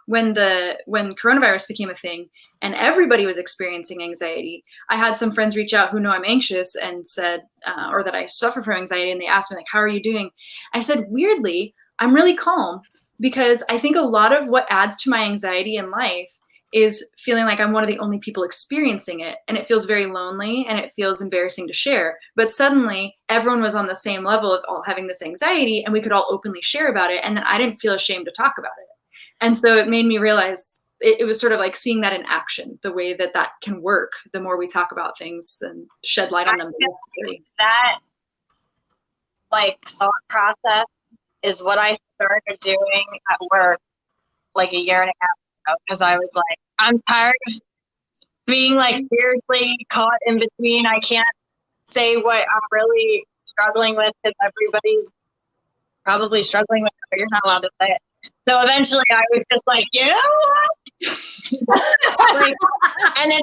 [SPEAKER 6] when coronavirus became a thing and everybody was experiencing anxiety, I had some friends reach out who know I'm anxious and said, or that I suffer from anxiety, and they asked me like, how are you doing? I said, weirdly, I'm really calm, because I think a lot of what adds to my anxiety in life is feeling like I'm one of the only people experiencing it, and it feels very lonely and it feels embarrassing to share. But suddenly everyone was on the same level of all having this anxiety, and we could all openly share about it, and then I didn't feel ashamed to talk about it. And so it made me realize it was sort of like seeing that in action, the way that can work. The more we talk about things and shed light on them.
[SPEAKER 7] That like thought process is what I started doing at work like a year and a half ago, because I was like, I'm tired of being like weirdly caught in between. I can't say what I'm really struggling with, because everybody's probably struggling with it, but you're not allowed to say it. So eventually I was just like, you know what? Like, and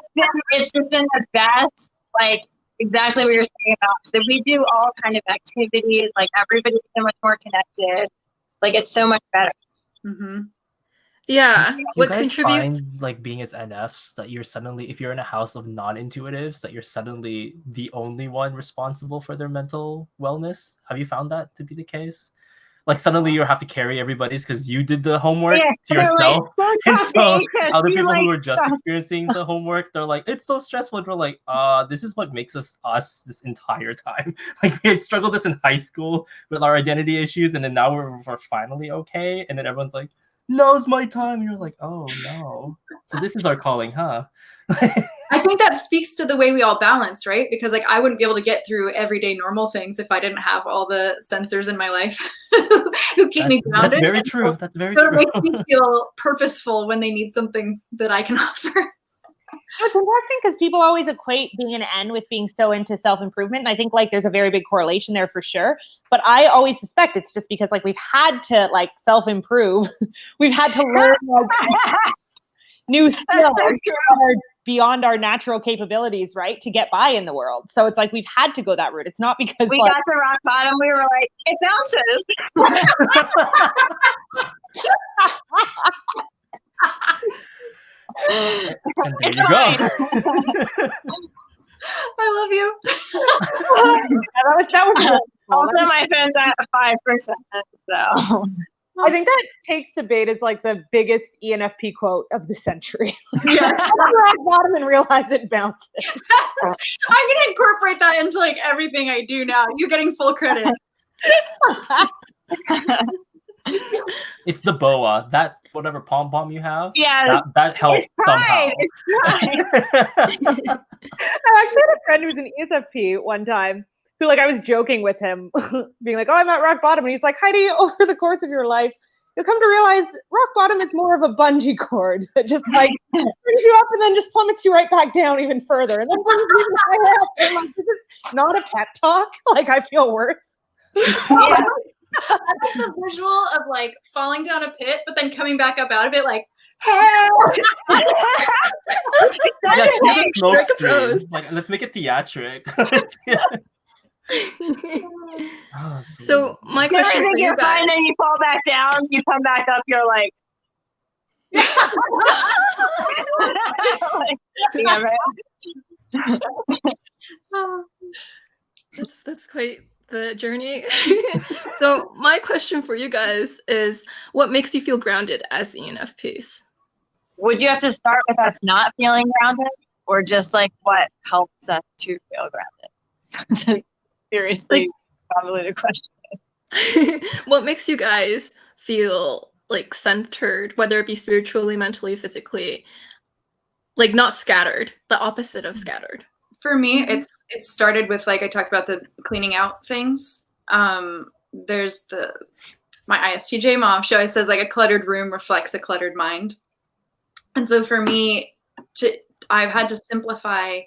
[SPEAKER 7] it's just been the best, like exactly what you're saying about. So we do all kind of activities, like everybody's so much more connected. Like it's so much better.
[SPEAKER 1] Yeah.
[SPEAKER 2] You guys find like being as NFs that you're suddenly, if you're in a house of non-intuitives, that you're suddenly the only one responsible for their mental wellness? Have you found that to be the case? like suddenly you have to carry everybody's because you did the homework to
[SPEAKER 7] they're
[SPEAKER 2] yourself.
[SPEAKER 7] Like,
[SPEAKER 2] And so
[SPEAKER 7] yes,
[SPEAKER 2] other
[SPEAKER 7] you,
[SPEAKER 2] people who
[SPEAKER 7] like,
[SPEAKER 2] are just experiencing the homework, they're like, it's so stressful. And we're like, this is what makes us this entire time. Like we struggled this in high school with our identity issues, and then now we're finally okay. And then everyone's like, now's my time. And you're like, oh no. So this is our calling, huh?
[SPEAKER 6] I think that speaks to the way we all balance, right? Because like I wouldn't be able to get through everyday normal things if I didn't have all the sensors in my life who keep me grounded.
[SPEAKER 2] That's very true. That's very
[SPEAKER 6] so
[SPEAKER 2] true.
[SPEAKER 6] It makes me feel purposeful when they need something that I can offer.
[SPEAKER 4] It's interesting because people always equate being an N with being so into self-improvement. And I think like there's a very big correlation there for sure. But I always suspect it's just because like we've had to like self-improve. We've had to learn like new skills that are beyond our natural capabilities, right? To get by in the world. So it's like we've had to go that route. It's not because
[SPEAKER 7] we
[SPEAKER 4] like,
[SPEAKER 7] got to rock bottom. We were like, it bounces.
[SPEAKER 2] And there
[SPEAKER 7] It's
[SPEAKER 2] you
[SPEAKER 7] fine.
[SPEAKER 2] go.
[SPEAKER 6] I love you.
[SPEAKER 4] that was
[SPEAKER 7] Also, my phone's at 5%. So
[SPEAKER 4] I think that takes the bait as like the biggest ENFP quote of the century.
[SPEAKER 6] Yes.
[SPEAKER 4] Rock bottom and realize it bounces.
[SPEAKER 6] I'm gonna incorporate that into like everything I do now. You're getting full credit.
[SPEAKER 2] It's the boa. That whatever pom-pom you have.
[SPEAKER 7] yeah,
[SPEAKER 2] That helps
[SPEAKER 7] it's
[SPEAKER 2] somehow.
[SPEAKER 7] fine. It's fine.
[SPEAKER 4] I actually had a friend who was an ESFP one time who like I was joking with him, being like, oh, I'm at rock bottom. And he's like, Heidi, over the course of your life, you'll come to realize rock bottom is more of a bungee cord that just like brings you up and then just plummets you right back down even further. And then brings you even higher up. And like, this is not a pep talk. Like I feel worse.
[SPEAKER 6] Yeah. I like the visual of like falling down a pit, but then coming back up out of it like, help!
[SPEAKER 2] Yeah, do the smoke
[SPEAKER 1] Trick
[SPEAKER 2] screen.
[SPEAKER 1] pose.
[SPEAKER 2] Like, let's make it theatric. Oh,
[SPEAKER 1] So my
[SPEAKER 7] You ever
[SPEAKER 1] question for
[SPEAKER 7] think
[SPEAKER 1] you
[SPEAKER 7] you're
[SPEAKER 1] guys.
[SPEAKER 7] fine and you fall back down, you come back up, you're like, yeah, right.
[SPEAKER 1] That's quite the journey. So my question for you guys is, what makes you feel grounded as ENFPs?
[SPEAKER 7] Would you have to start with us not feeling grounded, or just like what helps us to feel grounded? Seriously, probably the question.
[SPEAKER 1] What makes you guys feel like centered, whether it be spiritually, mentally, physically, like not scattered, the opposite of scattered?
[SPEAKER 6] For me, it started with like I talked about the cleaning out things. There's my ISTJ mom. She always says like a cluttered room reflects a cluttered mind. And so for me, I've had to simplify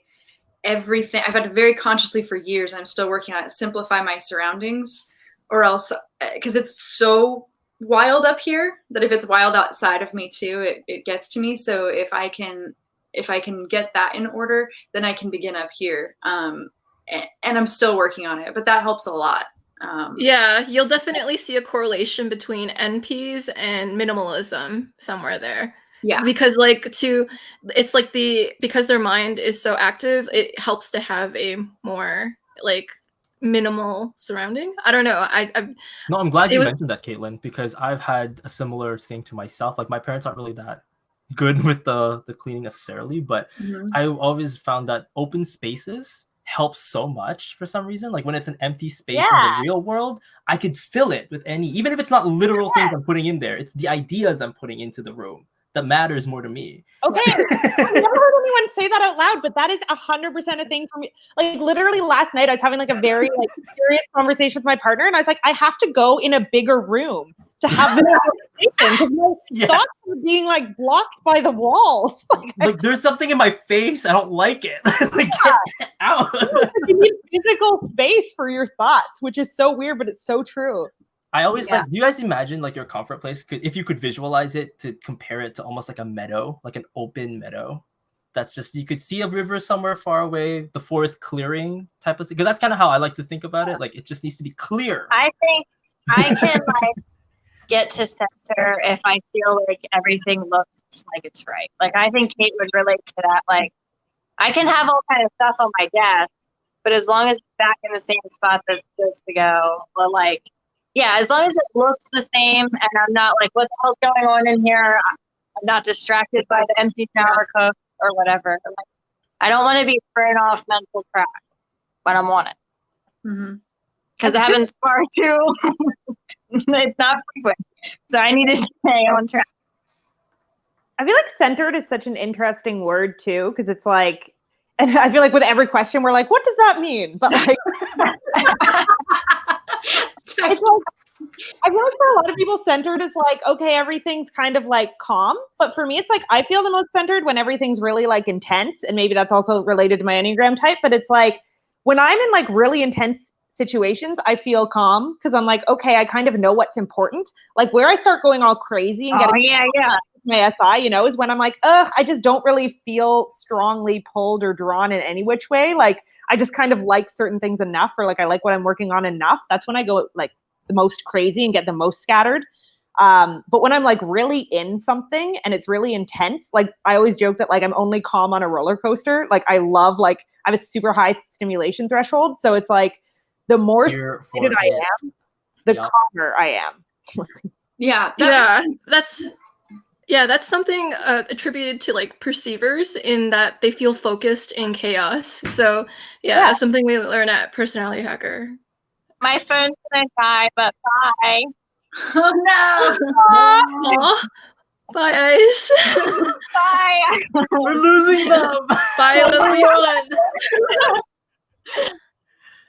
[SPEAKER 6] everything. I've had to very consciously for years, and I'm still working on it, simplify my surroundings, or else because it's so wild up here that if it's wild outside of me too, it gets to me. So if I can get that in order, then I can begin up here. And I'm still working on it, but that helps a lot.
[SPEAKER 1] Yeah, you'll definitely see a correlation between NPs and minimalism somewhere there.
[SPEAKER 6] Yeah.
[SPEAKER 1] Because because their mind is so active, it helps to have a more like minimal surrounding. I don't know.
[SPEAKER 2] No, I'm glad you mentioned that, Caitlin, because I've had a similar thing to myself. Like my parents aren't really that good with the cleaning necessarily, but I always found that open spaces helps so much for some reason. Like when it's an empty space in the real world, I could fill it with even if it's not literal things I'm putting in there, it's the ideas I'm putting into the room that matters more to me.
[SPEAKER 4] Okay. I've never heard anyone say that out loud, but that is 100% a thing for me. Like literally last night, I was having like a very like serious conversation with my partner, and I was like, I have to go in a bigger room to have this conversation because my thoughts were being like blocked by the walls.
[SPEAKER 2] Like there's something in my face, I don't like it. Like get out.
[SPEAKER 4] You need physical space for your thoughts, which is so weird, but it's so true.
[SPEAKER 2] I always like, do you guys imagine like your comfort place if you could visualize it to compare it to almost like a meadow, like an open meadow? That's just, you could see a river somewhere far away, the forest clearing type of thing. Because that's kind of how I like to think about it. Like it just needs to be clear.
[SPEAKER 7] I think I can like get to center if I feel like everything looks like it's right. Like I think Kate would relate to that. Like I can have all kind of stuff on my desk, but as long as it's back in the same spot that's supposed to go, or like yeah, as long as it looks the same and I'm not like, what the hell's going on in here? I'm not distracted by the empty shower cup or whatever. Like, I don't want to be thrown off mental track when I'm on it. Because it happens far too. It's not frequent. So I need to stay on track.
[SPEAKER 4] I feel like centered is such an interesting word too, because it's like, and I feel like with every question we're like, what does that mean? But like, it's like, I feel like for a lot of people, centered is like, okay, everything's kind of like calm. But for me, it's like, I feel the most centered when everything's really like intense. And maybe that's also related to my Enneagram type. But it's like, when I'm in like really intense situations, I feel calm because I'm like, okay, I kind of know what's important. Like where I start going all crazy and getting my SI, you know, is when I'm like, I just don't really feel strongly pulled or drawn in any which way. Like I just kind of like certain things enough, or like I like what I'm working on enough. That's when I go like the most crazy and get the most scattered. But when I'm like really in something and it's really intense, like I always joke that like I'm only calm on a roller coaster. Like I love, like I have a super high stimulation threshold. So it's like the more stimulated I am, the calmer I am.
[SPEAKER 1] That's something attributed to like perceivers, in that they feel focused in chaos. So that's something we learn at Personality Hacker.
[SPEAKER 7] My phone's gonna die, but bye.
[SPEAKER 6] Oh no!
[SPEAKER 1] Aww. Bye, Aish.
[SPEAKER 7] Bye.
[SPEAKER 2] We're losing them.
[SPEAKER 1] Bye, lovely one.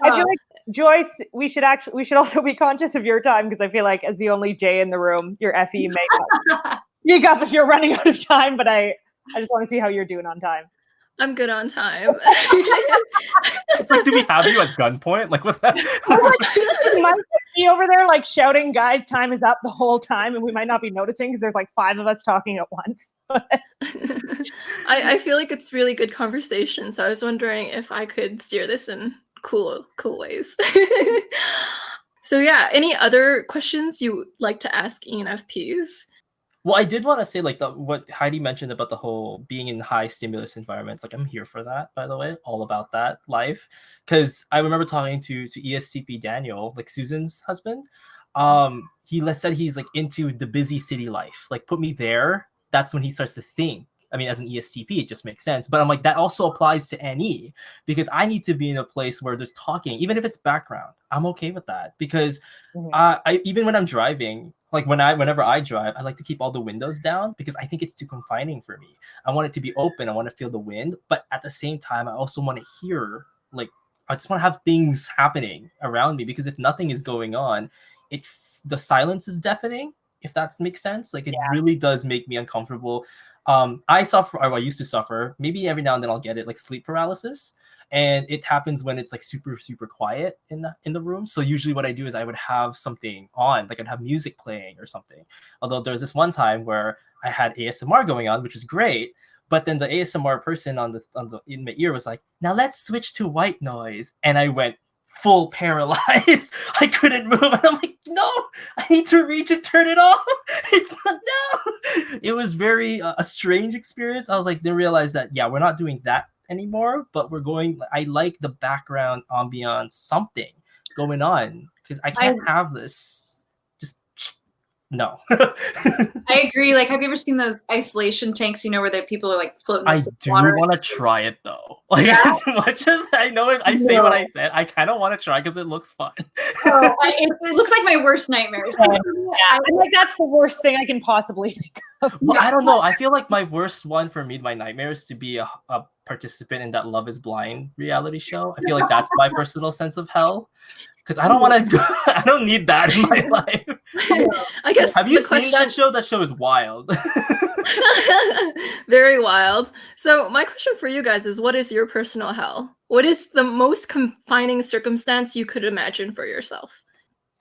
[SPEAKER 4] I feel like, Joyce, we should also be conscious of your time, because I feel like as the only J in the room, your FE may speak up if you're running out of time, but I just want to see how you're doing on time.
[SPEAKER 1] I'm good on time.
[SPEAKER 2] It's like, do we have you at gunpoint? Like, what's that?
[SPEAKER 4] You might be over there like shouting, guys, time is up the whole time, and we might not be noticing because there's like 5 of us talking at once.
[SPEAKER 1] I feel like it's really good conversation, so I was wondering if I could steer this in cool ways. So yeah, any other questions you would like to ask ENFPs?
[SPEAKER 2] Well, I did want to say, like, what Heidi mentioned about the whole being in high stimulus environments. Like, I'm here for that, by the way, all about that life. Because I remember talking to ESCP Daniel, like Susan's husband. He said he's like into the busy city life. Like, put me there. That's when he starts to think. I mean, as an ESTP, it just makes sense. But I'm like, that also applies to NE, because I need to be in a place where there's talking, even if it's background. I'm okay with that, because I even when I'm driving, like whenever I drive, I like to keep all the windows down, because I think it's too confining for me. I want it to be open. I want to feel the wind, but at the same time, I also want to hear, like, I just want to have things happening around me, because if nothing is going on, the silence is deafening, if that makes sense. Like, it really does make me uncomfortable. I used to suffer, maybe every now and then I'll get it, like sleep paralysis. And it happens when it's like super, super quiet in the room. So usually what I do is I would have something on, like I'd have music playing or something. Although there was this one time where I had ASMR going on, which was great. But then the ASMR person in my ear was like, now let's switch to white noise. And I went full paralyzed. I couldn't move. And I'm like, no, I need to reach and turn it off. It's not, no. It was very a strange experience. I was like, didn't realize that, we're not doing that anymore, but I like the background ambiance, something going on, because I can't have this. No.
[SPEAKER 6] I agree. Like, have you ever seen those isolation tanks, where the people are like floating in
[SPEAKER 2] do
[SPEAKER 6] water?
[SPEAKER 2] want to try it though. Like, as much as I know it, I say what I said, I kind of want to try because it looks fun.
[SPEAKER 6] It looks like my worst nightmares.
[SPEAKER 4] I'm like, that's the worst thing I can possibly think of.
[SPEAKER 2] Well, I don't know. I feel like my worst one for me, my nightmare, is to be a participant in that Love is Blind reality show. I feel like that's my personal sense of hell. Because I don't want to go, I don't need that in my life.
[SPEAKER 1] I guess.
[SPEAKER 2] Have you seen that show? That show is wild.
[SPEAKER 1] Very wild. So my question for you guys is, what is your personal hell? What is the most confining circumstance you could imagine for yourself?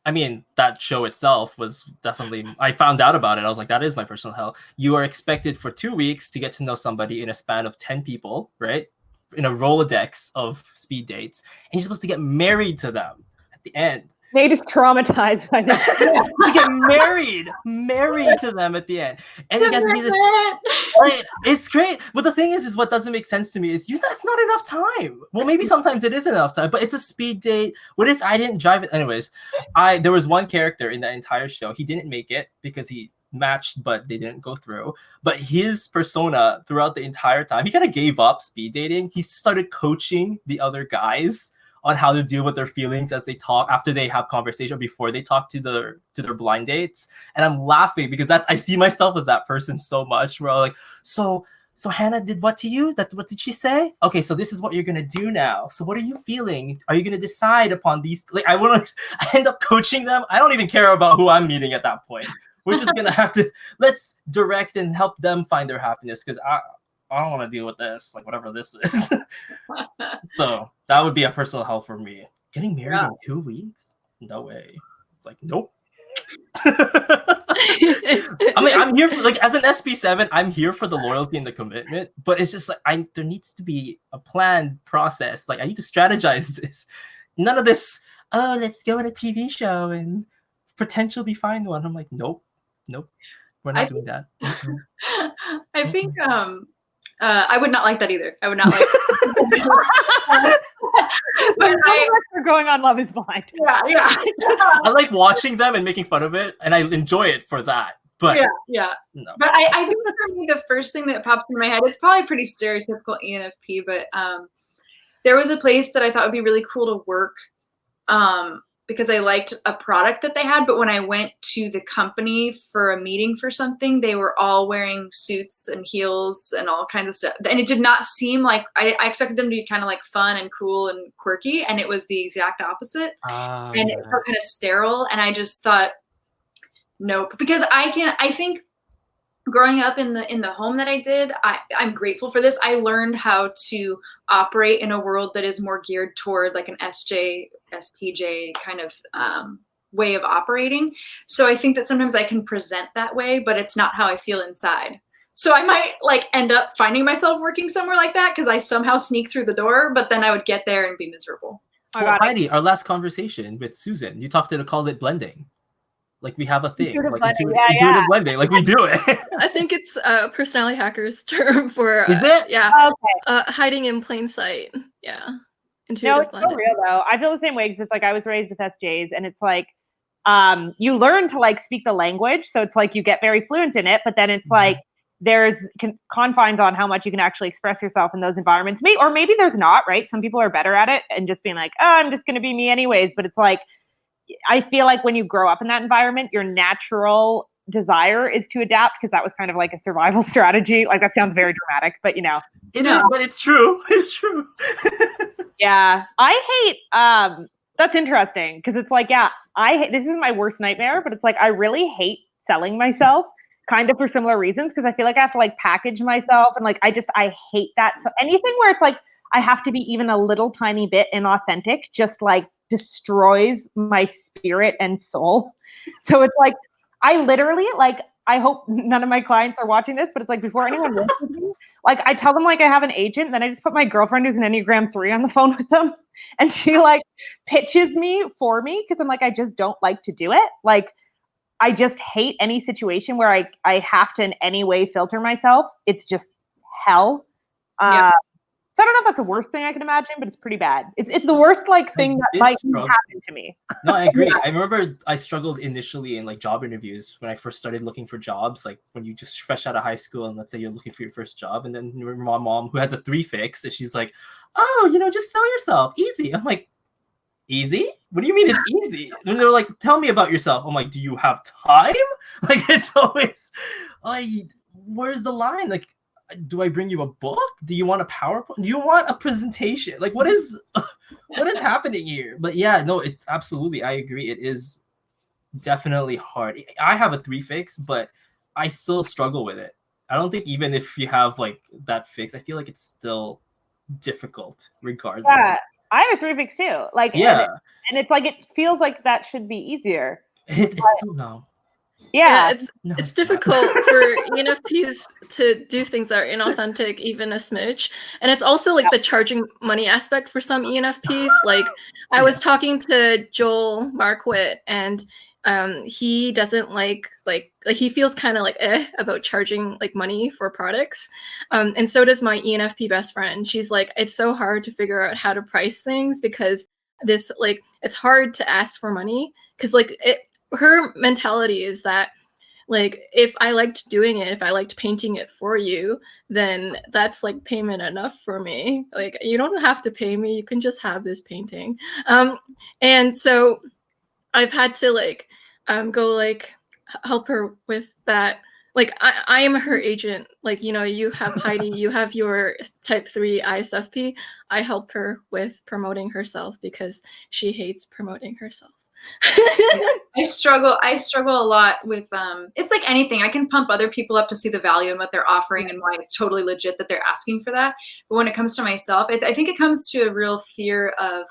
[SPEAKER 2] I mean, that show itself was definitely, I found out about it. I was like, that is my personal hell. You are expected for 2 weeks to get to know somebody in a span of 10 people, right? In a Rolodex of speed dates. And you're supposed to get married to them. The end.
[SPEAKER 4] Nate is traumatized by this.
[SPEAKER 2] To get married to them at the end, and it gets me this. Like, it's great, but the thing is what doesn't make sense to me is that's not enough time. Well, maybe sometimes it is enough time, but it's a speed date. What if I didn't drive it? Anyways, there was one character in the entire show. He didn't make it because he matched, but they didn't go through. But his persona throughout the entire time, he kind of gave up speed dating. He started coaching the other guys on how to deal with their feelings as they talk, after they have conversation, before they talk to their blind dates. And I'm laughing because I see myself as that person so much, where I'm like, so Hannah did what to you? What did she say? Okay, so this is what you're gonna do now. So what are you feeling? Are you gonna decide upon these? Like, I end up coaching them. I don't even care about who I'm meeting at that point. We're just gonna have to let's direct and help them find their happiness, because I don't want to deal with this, like whatever this is. So that would be a personal hell for me. Getting married in 2 weeks? No way. It's like, nope. I mean, I'm here for, like, as an SP7, I'm here for the loyalty and the commitment, but it's just like there needs to be a planned process. Like, I need to strategize this. None of this, oh, let's go on a TV show and potentially find one. I'm like, nope. We're not doing that.
[SPEAKER 6] I think I would not like that either. I would not like that. But
[SPEAKER 4] we're going on Love is Blind.
[SPEAKER 6] Yeah.
[SPEAKER 2] I like watching them and making fun of it, and I enjoy it for that. But
[SPEAKER 6] yeah.
[SPEAKER 2] No.
[SPEAKER 6] But I think for me, the first thing that pops into my head, it's probably pretty stereotypical ENFP, but there was a place that I thought would be really cool to work because I liked a product that they had. But when I went to the company for a meeting for something, they were all wearing suits and heels and all kinds of stuff. And it did not seem like, I expected them to be kind of like fun and cool and quirky. And it was the exact opposite. And it felt kind of sterile. And I just thought, nope. Because I think growing up in the home that I did, I'm grateful for this. I learned how to operate in a world that is more geared toward like an STJ kind of way of operating. So I think that sometimes I can present that way, but it's not how I feel inside. So I might like end up finding myself working somewhere like that because I somehow sneak through the door, but then I would get there and be miserable.
[SPEAKER 2] Well, Heidi, our last conversation with Susan, you called it blending. Like, we have a thing,
[SPEAKER 4] intuitive
[SPEAKER 2] like
[SPEAKER 4] blending.
[SPEAKER 2] blending, like we do it.
[SPEAKER 1] I think it's a personality hacker's term for
[SPEAKER 2] Is it?
[SPEAKER 1] Yeah.
[SPEAKER 4] Okay.
[SPEAKER 1] Hiding in plain sight. Yeah.
[SPEAKER 4] No,
[SPEAKER 1] Intuitive
[SPEAKER 4] it's
[SPEAKER 1] blending.
[SPEAKER 4] so real though. I feel the same way because it's like I was raised with SJs, and it's like you learn to like speak the language, so it's like you get very fluent in it, but then it's like there's confines on how much you can actually express yourself in those environments. Or maybe there's not, right? Some people are better at it and just being like, oh, I'm just going to be me anyways. But it's like, I feel like when you grow up in that environment, your natural desire is to adapt because that was kind of like a survival strategy. Like, that sounds very dramatic, but you know.
[SPEAKER 2] It is, but it's true. It's true.
[SPEAKER 4] Yeah. I hate, that's interesting because it's like, yeah, this is my worst nightmare, but it's like, I really hate selling myself kind of for similar reasons because I feel like I have to like package myself and like, I hate that. So anything where it's like, I have to be even a little tiny bit inauthentic, just like destroys my spirit and soul. So it's like, I literally like, I hope none of my clients are watching this, but it's like before anyone works with me, like I tell them like I have an agent, then I just put my girlfriend who's an Enneagram 3 on the phone with them. And she like pitches me for me because I'm like, I just don't like to do it. Like, I just hate any situation where I have to in any way filter myself. It's just hell.
[SPEAKER 6] Yeah.
[SPEAKER 4] So I don't know if that's the worst thing I can imagine, but it's pretty bad. It's the worst like thing that might happen to me.
[SPEAKER 2] No, I agree. I remember I struggled initially in like job interviews when I first started looking for jobs. Like when you just fresh out of high school and let's say you're looking for your first job, and then your mom who has a 3 fix, and she's like, "Oh, just sell yourself, easy." I'm like, "Easy? What do you mean it's easy?" And they're like, "Tell me about yourself." I'm like, "Do you have time?" Like, it's always, where's the line? Like, do I bring you a book? Do you want a PowerPoint? Do you want a presentation? Like, what is happening here? But yeah, no, it's absolutely, I agree. It is definitely hard. I have a 3 fix, but I still struggle with it. I don't think even if you have like that fix, I feel like it's still difficult regardless.
[SPEAKER 4] Yeah, I have a 3 fix too. Like,
[SPEAKER 2] yeah.
[SPEAKER 4] And it's like, it feels like that should be easier.
[SPEAKER 2] It's still no.
[SPEAKER 4] Yeah.
[SPEAKER 1] It's difficult for ENFPs to do things that are inauthentic, even a smidge. And it's also like the charging money aspect for some ENFPs. Like I was talking to Joel Marquardt, and he doesn't like he feels kind of like about charging like money for products. And so does my ENFP best friend. She's like, it's so hard to figure out how to price things because this like it's hard to ask for money because like her mentality is that like if I liked doing it, if I liked painting it for you, then that's like payment enough for me. Like you don't have to pay me, you can just have this painting. And so I've had to like go like help her with that. Like I am her agent. Like, you know, you have Heidi, you have your type 3 ISFP. I help her with promoting herself because she hates promoting herself.
[SPEAKER 6] I struggle a lot with it's like anything. I can pump other people up to see the value in what they're offering and why it's totally legit that they're asking for that. But when it comes to myself, I think it comes to a real fear of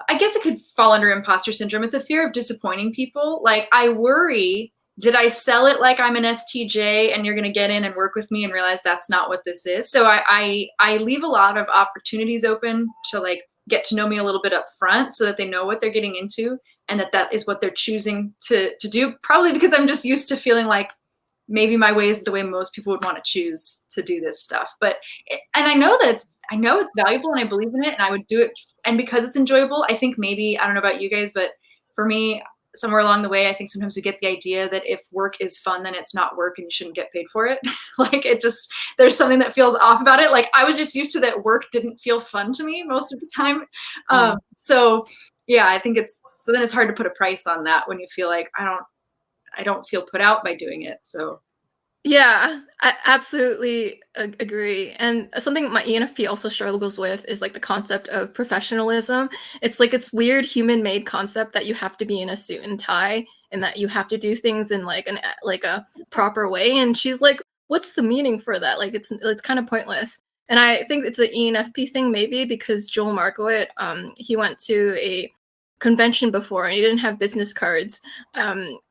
[SPEAKER 6] I guess it could fall under imposter syndrome. It's a fear of disappointing people. Like I worry, did I sell it like I'm an STJ and you're going to get in and work with me and realize that's not what this is? So I leave a lot of opportunities open to like get to know me a little bit up front so that they know what they're getting into and that is what they're choosing to do. Probably because I'm just used to feeling like maybe my way is the way most people would want to choose to do this stuff. But, and I know it's valuable and I believe in it and I would do it. And because it's enjoyable, I think maybe, I don't know about you guys, but for me, somewhere along the way, I think sometimes we get the idea that if work is fun, then it's not work and you shouldn't get paid for it. Like it just, there's something that feels off about it. Like I was just used to that work didn't feel fun to me most of the time. So yeah, I think so then it's hard to put a price on that when you feel like I don't feel put out by doing it. So
[SPEAKER 1] yeah, I absolutely agree. And something my ENFP also struggles with is like the concept of professionalism. It's like it's weird human-made concept that you have to be in a suit and tie and that you have to do things in like a proper way. And she's like, what's the meaning for that? Like it's kind of pointless. And I think it's an ENFP thing maybe because Joel Marquardt, he went to a convention before and he didn't have business cards,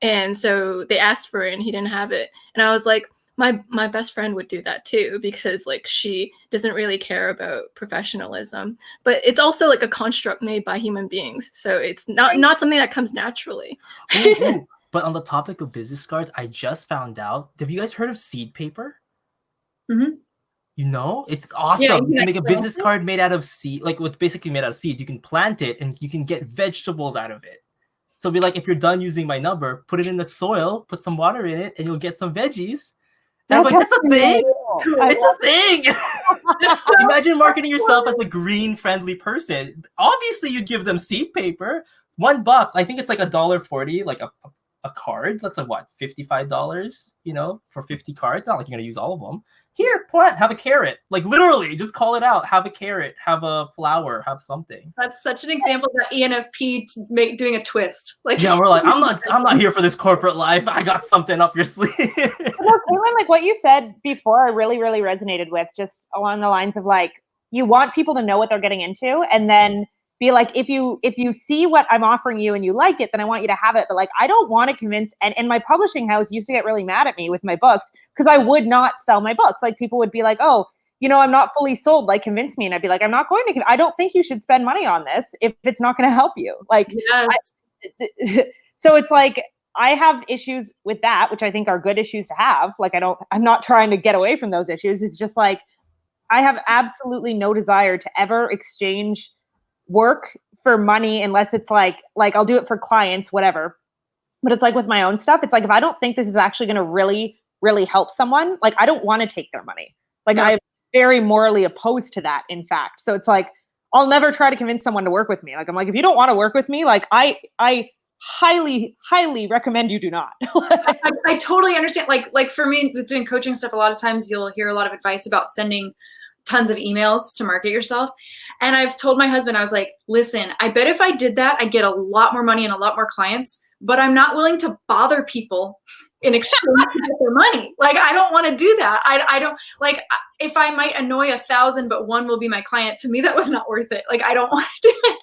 [SPEAKER 1] and so they asked for it and he didn't have it, and I was like, my best friend would do that too because like she doesn't really care about professionalism, but it's also like a construct made by human beings, so it's not something that comes naturally.
[SPEAKER 2] Ooh. But on the topic of business cards, I just found out, have you guys heard of seed paper?
[SPEAKER 6] Mm-hmm.
[SPEAKER 2] You know, it's awesome.
[SPEAKER 6] Yeah,
[SPEAKER 2] you can make a business card made out of seed, like what's basically made out of seeds. You can plant it and you can get vegetables out of it. So be like, if you're done using my number, put it in the soil, put some water in it, and you'll get some veggies. And I'm like, that's a thing. It's a thing. Imagine marketing yourself as a green friendly person. Obviously, you'd give them seed paper. $1, I think it's like $1.40, like a card. That's like what, $55, you know, for 50 cards. Not like you're gonna use all of them. Here, plant, have a carrot. Like literally, just call it out. Have a carrot, have a flower, have something.
[SPEAKER 6] That's such an example of that ENFP doing a twist. Like
[SPEAKER 2] yeah, we're like, I'm not here for this corporate life. I got something up your sleeve.
[SPEAKER 4] Well, Caitlin, like what you said before, I really, really resonated with, just along the lines of like, you want people to know what they're getting into, and then be like, if you see what I'm offering you and you like it, then I want you to have it. But like, I don't want to convince, and my publishing house used to get really mad at me with my books because I would not sell my books. Like people would be like, oh, you know, I'm not fully sold, like convince me. And I'd be like, I'm not going to, I don't think you should spend money on this if it's not going to help you. Like,
[SPEAKER 6] yes.
[SPEAKER 4] So it's like, I have issues with that, which I think are good issues to have. Like, I'm not trying to get away from those issues. It's just like, I have absolutely no desire to ever exchange work for money unless it's like I'll do it for clients, whatever. But it's like with my own stuff, it's like if I don't think this is actually going to really, really help someone, like I don't want to take their money. Like I'm very morally opposed to that, in fact. So it's like I'll never try to convince someone to work with me. Like I'm like, if you don't want to work with me, like I highly, highly recommend you do not.
[SPEAKER 6] I totally understand. Like for me with doing coaching stuff, a lot of times you'll hear a lot of advice about sending tons of emails to market yourself. And I've told my husband, I was like, listen, I bet if I did that, I'd get a lot more money and a lot more clients, but I'm not willing to bother people in exchange to get their money. Like, I don't want to do that. I don't like, if I might annoy 1,000, but one will be my client, to me, that was not worth it. Like, I don't want to do it.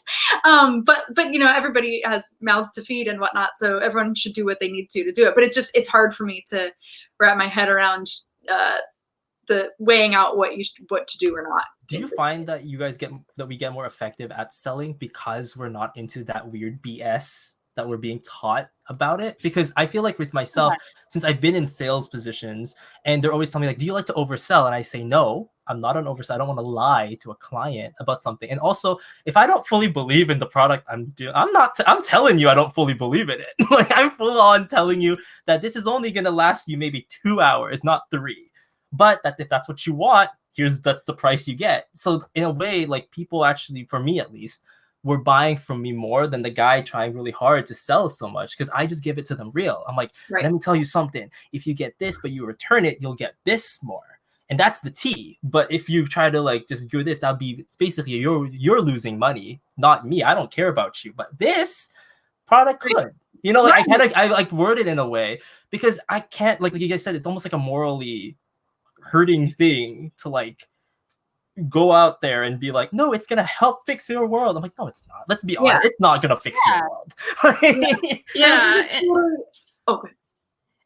[SPEAKER 6] But you know, everybody has mouths to feed and whatnot. So everyone should do what they need to do it. But it's hard for me to wrap my head around the weighing out what to do or not.
[SPEAKER 2] Do you find that we get more effective at selling because we're not into that weird BS that we're being taught about it? Because I feel like with myself, since I've been in sales positions and they're always telling me like, do you like to oversell? And I say, no, I'm not an oversell. I don't want to lie to a client about something. And also, if I don't fully believe in the product I'm doing, I'm telling you, I don't fully believe in it. Like, I'm full on telling you that this is only going to last you maybe 2 hours, not 3. But if that's what you want, that's the price you get. So in a way, like, people actually, for me at least, were buying from me more than the guy trying really hard to sell so much, because I just give it to them real. I'm like, let me tell you something. If you get this, but you return it, you'll get this more. And that's the T. But if you try to like just do this, it's basically you're losing money, not me. I don't care about you. But this product could. You know, like I like word it in a way, because I can't, like you guys said, it's almost like a morally hurting thing to like go out there and be like, no, it's gonna help fix your world. I'm like, no, it's not. Let's be honest, it's not gonna fix your world.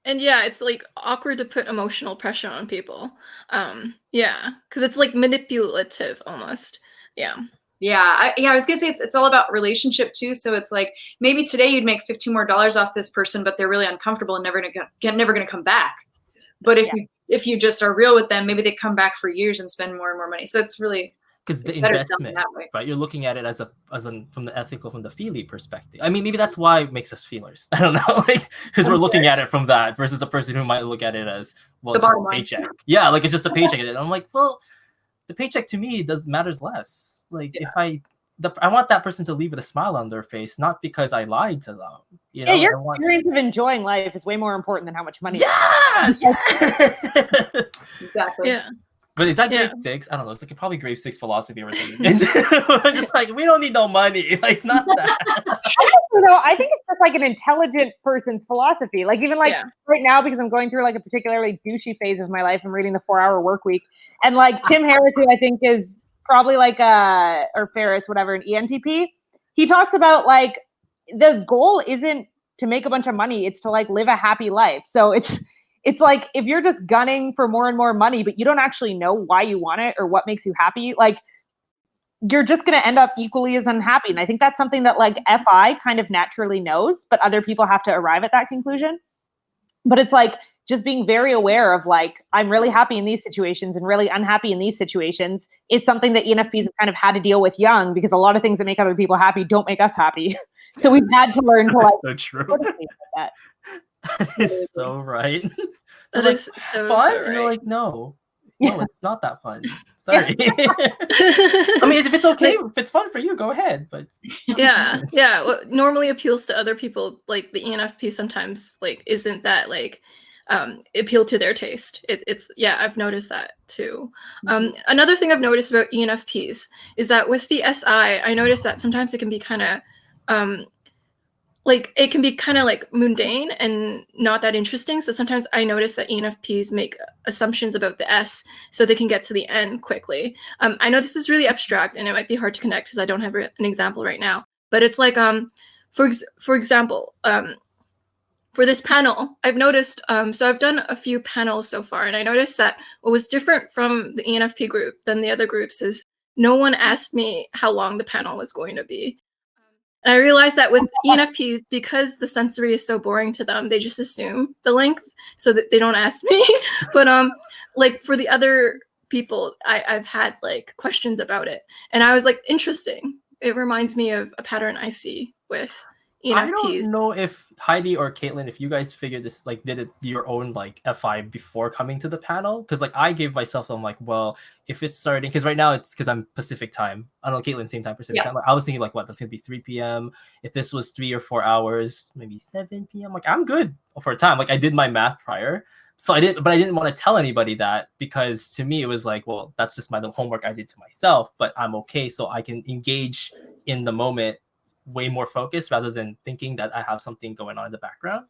[SPEAKER 1] And it's like awkward to put emotional pressure on people. Because it's like manipulative almost. I
[SPEAKER 6] was gonna say it's all about relationship too. So it's like, maybe today you'd make $15 more off this person, but they're really uncomfortable and never gonna come back. But if you just are real with them, maybe they come back for years and spend more and more money. So it's really, because the investment,
[SPEAKER 2] right? You're looking at it as from the feely perspective. I mean, maybe that's why it makes us feelers. I don't know, because we're looking at it from that versus a person who might look at it as, well, it's just a paycheck. Yeah, like it's just a paycheck. And I'm like, well, the paycheck to me matters less. Like if I want that person to leave with a smile on their face, not because I lied to them. You know,
[SPEAKER 4] your experience of enjoying life is way more important than how much money.
[SPEAKER 6] Exactly.
[SPEAKER 1] Yeah.
[SPEAKER 2] But is that grade 6? I don't know. It's like probably grade 6 philosophy or something. Just like, we don't need no money. Like, not that.
[SPEAKER 4] I think it's just like an intelligent person's philosophy. Like, even like right now, because I'm going through like a particularly douchey phase of my life, I'm reading the 4-Hour Workweek. And like Tim Harris, who I think is probably like or Ferris, whatever, an ENTP, he talks about like the goal isn't to make a bunch of money, it's to like live a happy life. So it's like, if you're just gunning for more and more money, but you don't actually know why you want it or what makes you happy, like you're just going to end up equally as unhappy. And I think that's something that like FI kind of naturally knows, but other people have to arrive at that conclusion. But it's like just being very aware of like, I'm really happy in these situations and really unhappy in these situations is something that ENFPs have kind of had to deal with young, because a lot of things that make other people happy don't make us happy. So we've had to learn to like,
[SPEAKER 2] so true.
[SPEAKER 4] That
[SPEAKER 2] is so right.
[SPEAKER 1] That
[SPEAKER 2] like,
[SPEAKER 1] is so
[SPEAKER 2] fun?
[SPEAKER 1] so right.
[SPEAKER 2] And you're like, no, it's not that fun. Sorry. I mean, if it's okay, if it's fun for you, go ahead. But
[SPEAKER 1] what normally appeals to other people, like the ENFP, sometimes like isn't that like appeal to their taste. It's I've noticed that too. Another thing I've noticed about ENFPs is that with the SI, I noticed that sometimes it can be kind of like it can be kind of like mundane and not that interesting. So sometimes I notice that ENFPs make assumptions about the S so they can get to the N quickly. I know this is really abstract and it might be hard to connect because I don't have an example right now. But it's like, for example, for this panel, I've noticed, so I've done a few panels so far, and I noticed that what was different from the ENFP group than the other groups is no one asked me how long the panel was going to be. And I realized that with ENFPs, because the sensory is so boring to them, they just assume the length so that they don't ask me. But like for the other people, I've had like questions about it. And I was like, interesting. It reminds me of a pattern I see with ENFPs.
[SPEAKER 2] I don't know if Heidi or Caitlin, if you guys figured this, like did it your own like FI before coming to the panel, because like I gave myself, I'm like, well, if it's starting, because right now it's because I'm Pacific time. I don't know, Caitlin, same time Pacific time. Like, I was thinking like, what, that's gonna be 3 p.m. If this was 3 or 4 hours, maybe 7 p.m. Like I'm good for a time. Like I did my math prior, so I didn't want to tell anybody that, because to me it was like, well, that's just the homework I did to myself. But I'm okay, so I can engage in the moment way more focused rather than thinking that I have something going on in the background.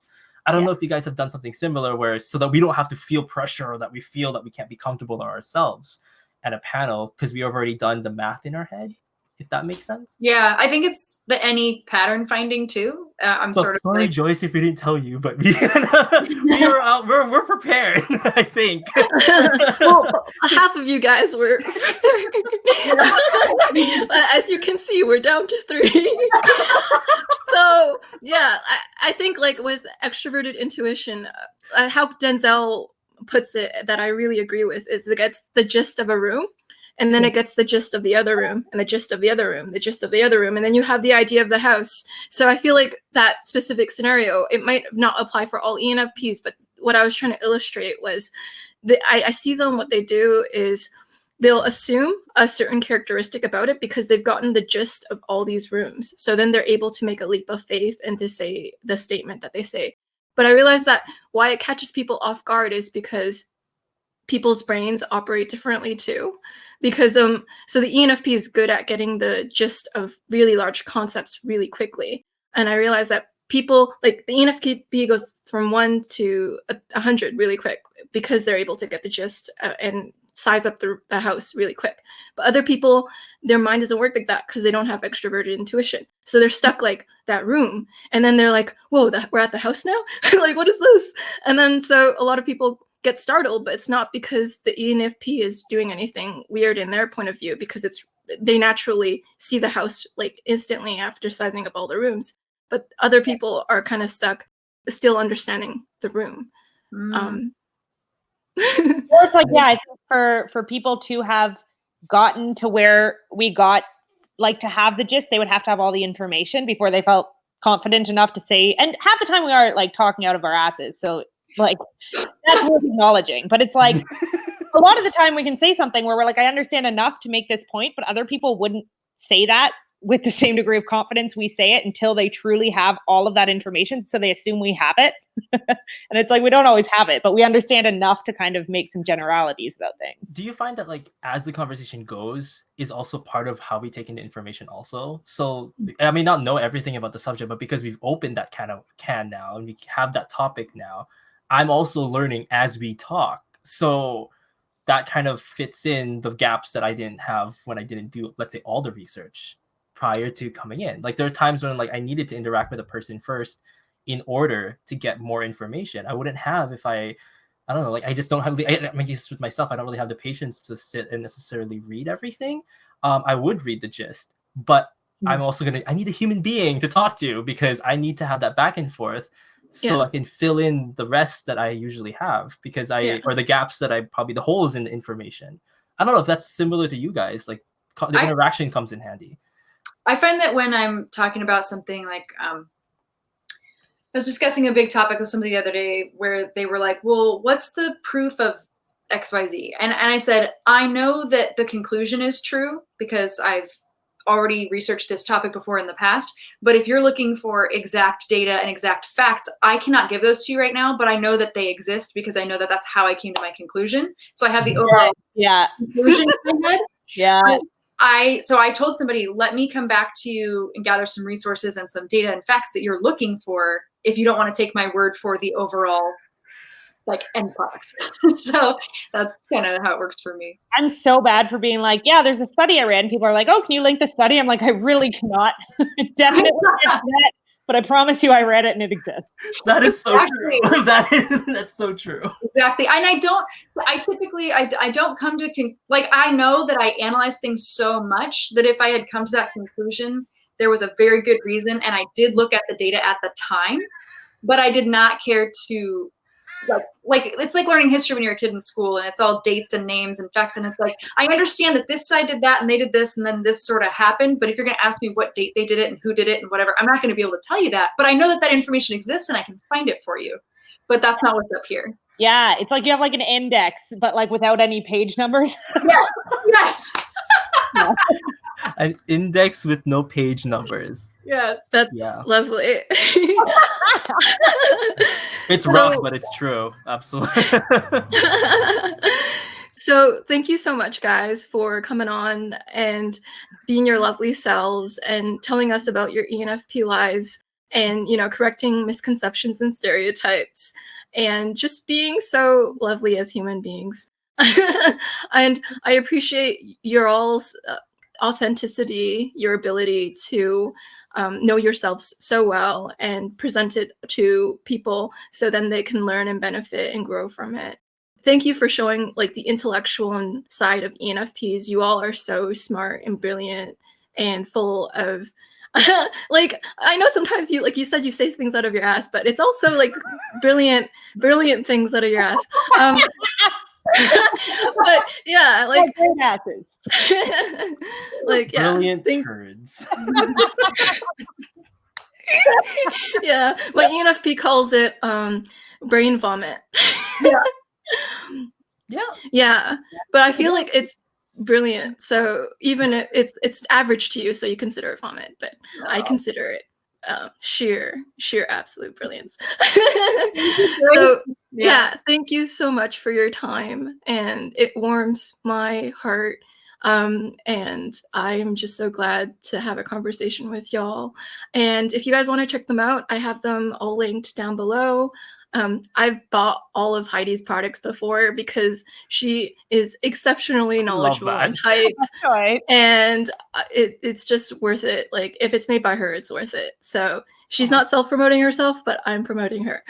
[SPEAKER 2] I don't know if you guys have done something similar where so that we don't have to feel pressure or that we feel that we can't be comfortable ourselves at a panel because we have already done the math in our head, if that makes sense.
[SPEAKER 6] Yeah, I think it's the any pattern finding too. I'm sort of
[SPEAKER 2] sorry,
[SPEAKER 6] like,
[SPEAKER 2] Joyce, if we didn't tell you, but we are out. We're prepared. I think.
[SPEAKER 1] Well, half of you guys were. As you can see, we're down to 3. So yeah, I think like with extroverted intuition, how Denzel puts it, that I really agree with, is it gets the gist of a room, and then it gets the gist of the other room, and the gist of the other room, the gist of the other room, and then you have the idea of the house. So I feel like that specific scenario, it might not apply for all ENFPs, but what I was trying to illustrate was that I see them, what they do is they'll assume a certain characteristic about it because they've gotten the gist of all these rooms. So then they're able to make a leap of faith and to say the statement that they say. But I realize that why it catches people off guard is because people's brains operate differently too. Because so the ENFP is good at getting the gist of really large concepts really quickly. And I realize that people, like the ENFP goes from 1 to 100 really quick because they're able to get the gist and size up the house really quick. But other people, their mind doesn't work like that because they don't have extroverted intuition. So they're stuck like that room. And then they're like, whoa, we're at the house now? Like, what is this? And then so a lot of people get startled, but it's not because the ENFP is doing anything weird in their point of view, because they naturally see the house like instantly after sizing up all the rooms. But other people are kind of stuck still understanding the room.
[SPEAKER 4] Well, it's like, yeah, I think for people to have gotten to where we got, like to have the gist, they would have to have all the information before they felt confident enough to say, and half the time we are like talking out of our asses. So like that's worth acknowledging. But it's like a lot of the time we can say something where we're like, I understand enough to make this point, but other people wouldn't say that with the same degree of confidence we say it until they truly have all of that information. So they assume we have it. And it's like, we don't always have it, but we understand enough to kind of make some generalities about things.
[SPEAKER 2] Do you find that like as the conversation goes is also part of how we take in the information also? So I may not know everything about the subject, but because we've opened that can now and we have that topic now, I'm also learning as we talk. So that kind of fits in the gaps that I didn't have when I didn't do, let's say, all the research prior to coming in. Like there are times when like I needed to interact with a person first in order to get more information. I wouldn't have if I don't know, like I just don't have I mean, just with myself, I don't really have the patience to sit and necessarily read everything. I would read the gist, but I'm also I need a human being to talk to because I need to have that back and forth so I can fill in the rest that I usually have because or the gaps that the holes in the information. I don't know if that's similar to you guys, like the interaction comes in handy.
[SPEAKER 6] I find that when I'm talking about something like, I was discussing a big topic with somebody the other day where they were like, well, what's the proof of XYZ? And I said, I know that the conclusion is true because I've already researched this topic before in the past. But if you're looking for exact data and exact facts, I cannot give those to you right now, but I know that they exist because I know that that's how I came to my conclusion. So I have the overall conclusion in my head.
[SPEAKER 4] Yeah.
[SPEAKER 6] So I told somebody, let me come back to you and gather some resources and some data and facts that you're looking for if you don't want to take my word for the overall like end product. So that's kind of how it works for me.
[SPEAKER 4] I'm so bad for being like, yeah, there's a study I read and people are like, oh, can you link the study? I'm like, I really cannot. Definitely internet, but I promise you I read it and it exists.
[SPEAKER 2] That is so true. That's so true.
[SPEAKER 6] Exactly. And I don't come to, like, I know that I analyze things so much that if I had come to that conclusion, there was a very good reason. And I did look at the data at the time, but I did not care to, like it's like learning history when you're a kid in school and it's all dates and names and facts. And it's like, I understand that this side did that and they did this and then this sort of happened. But if you're going to ask me what date they did it and who did it and whatever, I'm not going to be able to tell you that. But I know that that information exists and I can find it for you. But that's not what's up here.
[SPEAKER 4] Yeah, it's like you have like an index, but like without any page numbers.
[SPEAKER 6] Yes, yes.
[SPEAKER 2] An index with no page numbers.
[SPEAKER 6] Yes,
[SPEAKER 1] that's lovely.
[SPEAKER 2] It's rough, but it's true. Absolutely.
[SPEAKER 1] So thank you so much, guys, for coming on and being your lovely selves and telling us about your ENFP lives and, you know, correcting misconceptions and stereotypes, and just being so lovely as human beings. And I appreciate your all's authenticity, your ability to know yourselves so well and present it to people so then they can learn and benefit and grow from it. Thank you for showing like the intellectual side of ENFPs. You all are so smart and brilliant and full of like, I know sometimes you, like you said, you say things out of your ass, but it's also like brilliant things out of your ass. But yeah, like
[SPEAKER 4] great asses.
[SPEAKER 1] Like, yeah,
[SPEAKER 2] brilliant turds.
[SPEAKER 1] Yeah, my ENFP calls it brain vomit. Yeah, but I feel like it's brilliant. So even it's average to you, so you consider it vomit, but I consider it sheer absolute brilliance. So yeah, thank you so much for your time, and it warms my heart. And I'm just so glad to have a conversation with y'all. And if you guys want to check them out, I have them all linked down below. I've bought all of Heidi's products before because she is exceptionally knowledgeable on type, and it's just worth it. Like, if it's made by her, it's worth it. So she's not self-promoting herself, but I'm promoting her.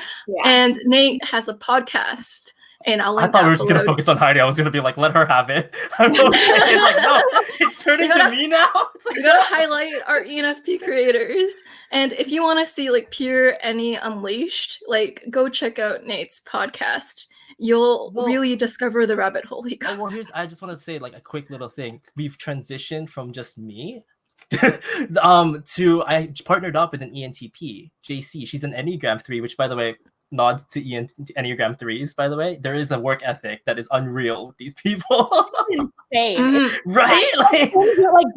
[SPEAKER 1] And Nate has a podcast, and I'll link
[SPEAKER 2] I thought
[SPEAKER 1] that
[SPEAKER 2] we were just gonna focus on Heidi. I was gonna be like, let her have it. I'm okay. It's like, no, it's turning to me now. It's like,
[SPEAKER 1] we gotta highlight our ENFP creators. And if you want to see like pure Ennie unleashed, like go check out Nate's podcast. You'll really discover the rabbit hole he goes.
[SPEAKER 2] Well, I just want to say like a quick little thing. We've transitioned from just me to I partnered up with an ENTP, JC. She's an Enneagram 3, which, by the way, nods to Enneagram 3s, by the way. There is a work ethic that is unreal with these people.
[SPEAKER 4] Insane.
[SPEAKER 2] Right?
[SPEAKER 4] Like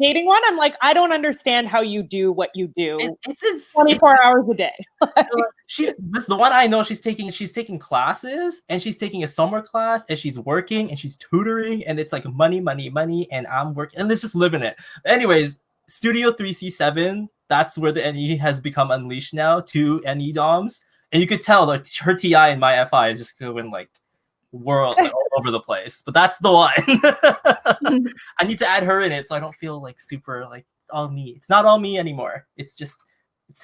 [SPEAKER 4] dating one, I'm like, I don't understand how you do what you do. It's 24 hours a day.
[SPEAKER 2] The one I know, she's taking classes, and she's taking a summer class, and she's working, and she's tutoring, and it's like money, and I'm working, and let's just living it. Anyways, Studio 3C7, that's where the NE has become unleashed now, 2 NE DOMs. And you could tell that her TI and my FI is just going like all over the place. But that's the one. I need to add her in it so I don't feel like super like it's all me. It's not all me anymore. It's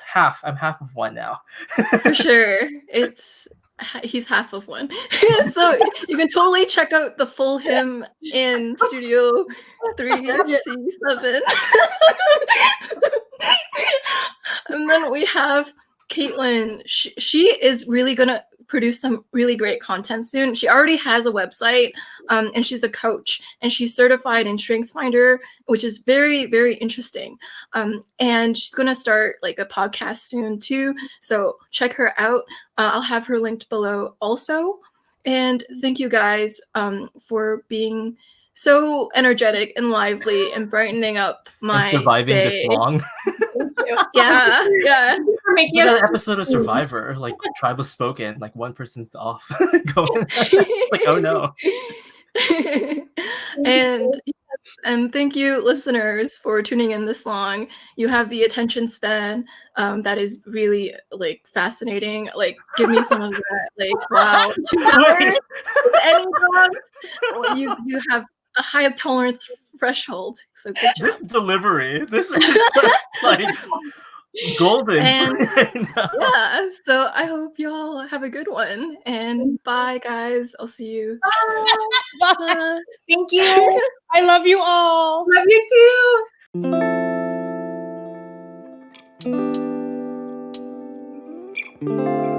[SPEAKER 2] half. I'm half of one now.
[SPEAKER 1] For sure. He's half of one. So you can totally check out the full him in Studio 3C7. And then we have Caitlin. She is really gonna produce some really great content soon. She already has a website, and she's a coach, and she's certified in StrengthsFinder, which is very, very interesting. And she's gonna start like a podcast soon too. So check her out. I'll have her linked below also. And thank you guys for being so energetic and lively and brightening up my
[SPEAKER 2] and surviving
[SPEAKER 1] day.
[SPEAKER 2] this long.
[SPEAKER 1] Yeah.
[SPEAKER 6] For making
[SPEAKER 2] That
[SPEAKER 6] us
[SPEAKER 2] episode of Survivor, like tribe was spoken, like one person's off. Going like, oh no.
[SPEAKER 1] And thank you, listeners, for tuning in this long. You have the attention span that is really like fascinating. Like, give me some of that. Like, wow, 2 hours. Any you have a high tolerance threshold. So good job.
[SPEAKER 2] This delivery, this is like golden.
[SPEAKER 1] And
[SPEAKER 2] right now.
[SPEAKER 1] yeah, so I hope y'all have a good one. And bye, guys. I'll see you soon.
[SPEAKER 4] Bye.
[SPEAKER 6] Thank you.
[SPEAKER 4] I love you all.
[SPEAKER 6] Love you too.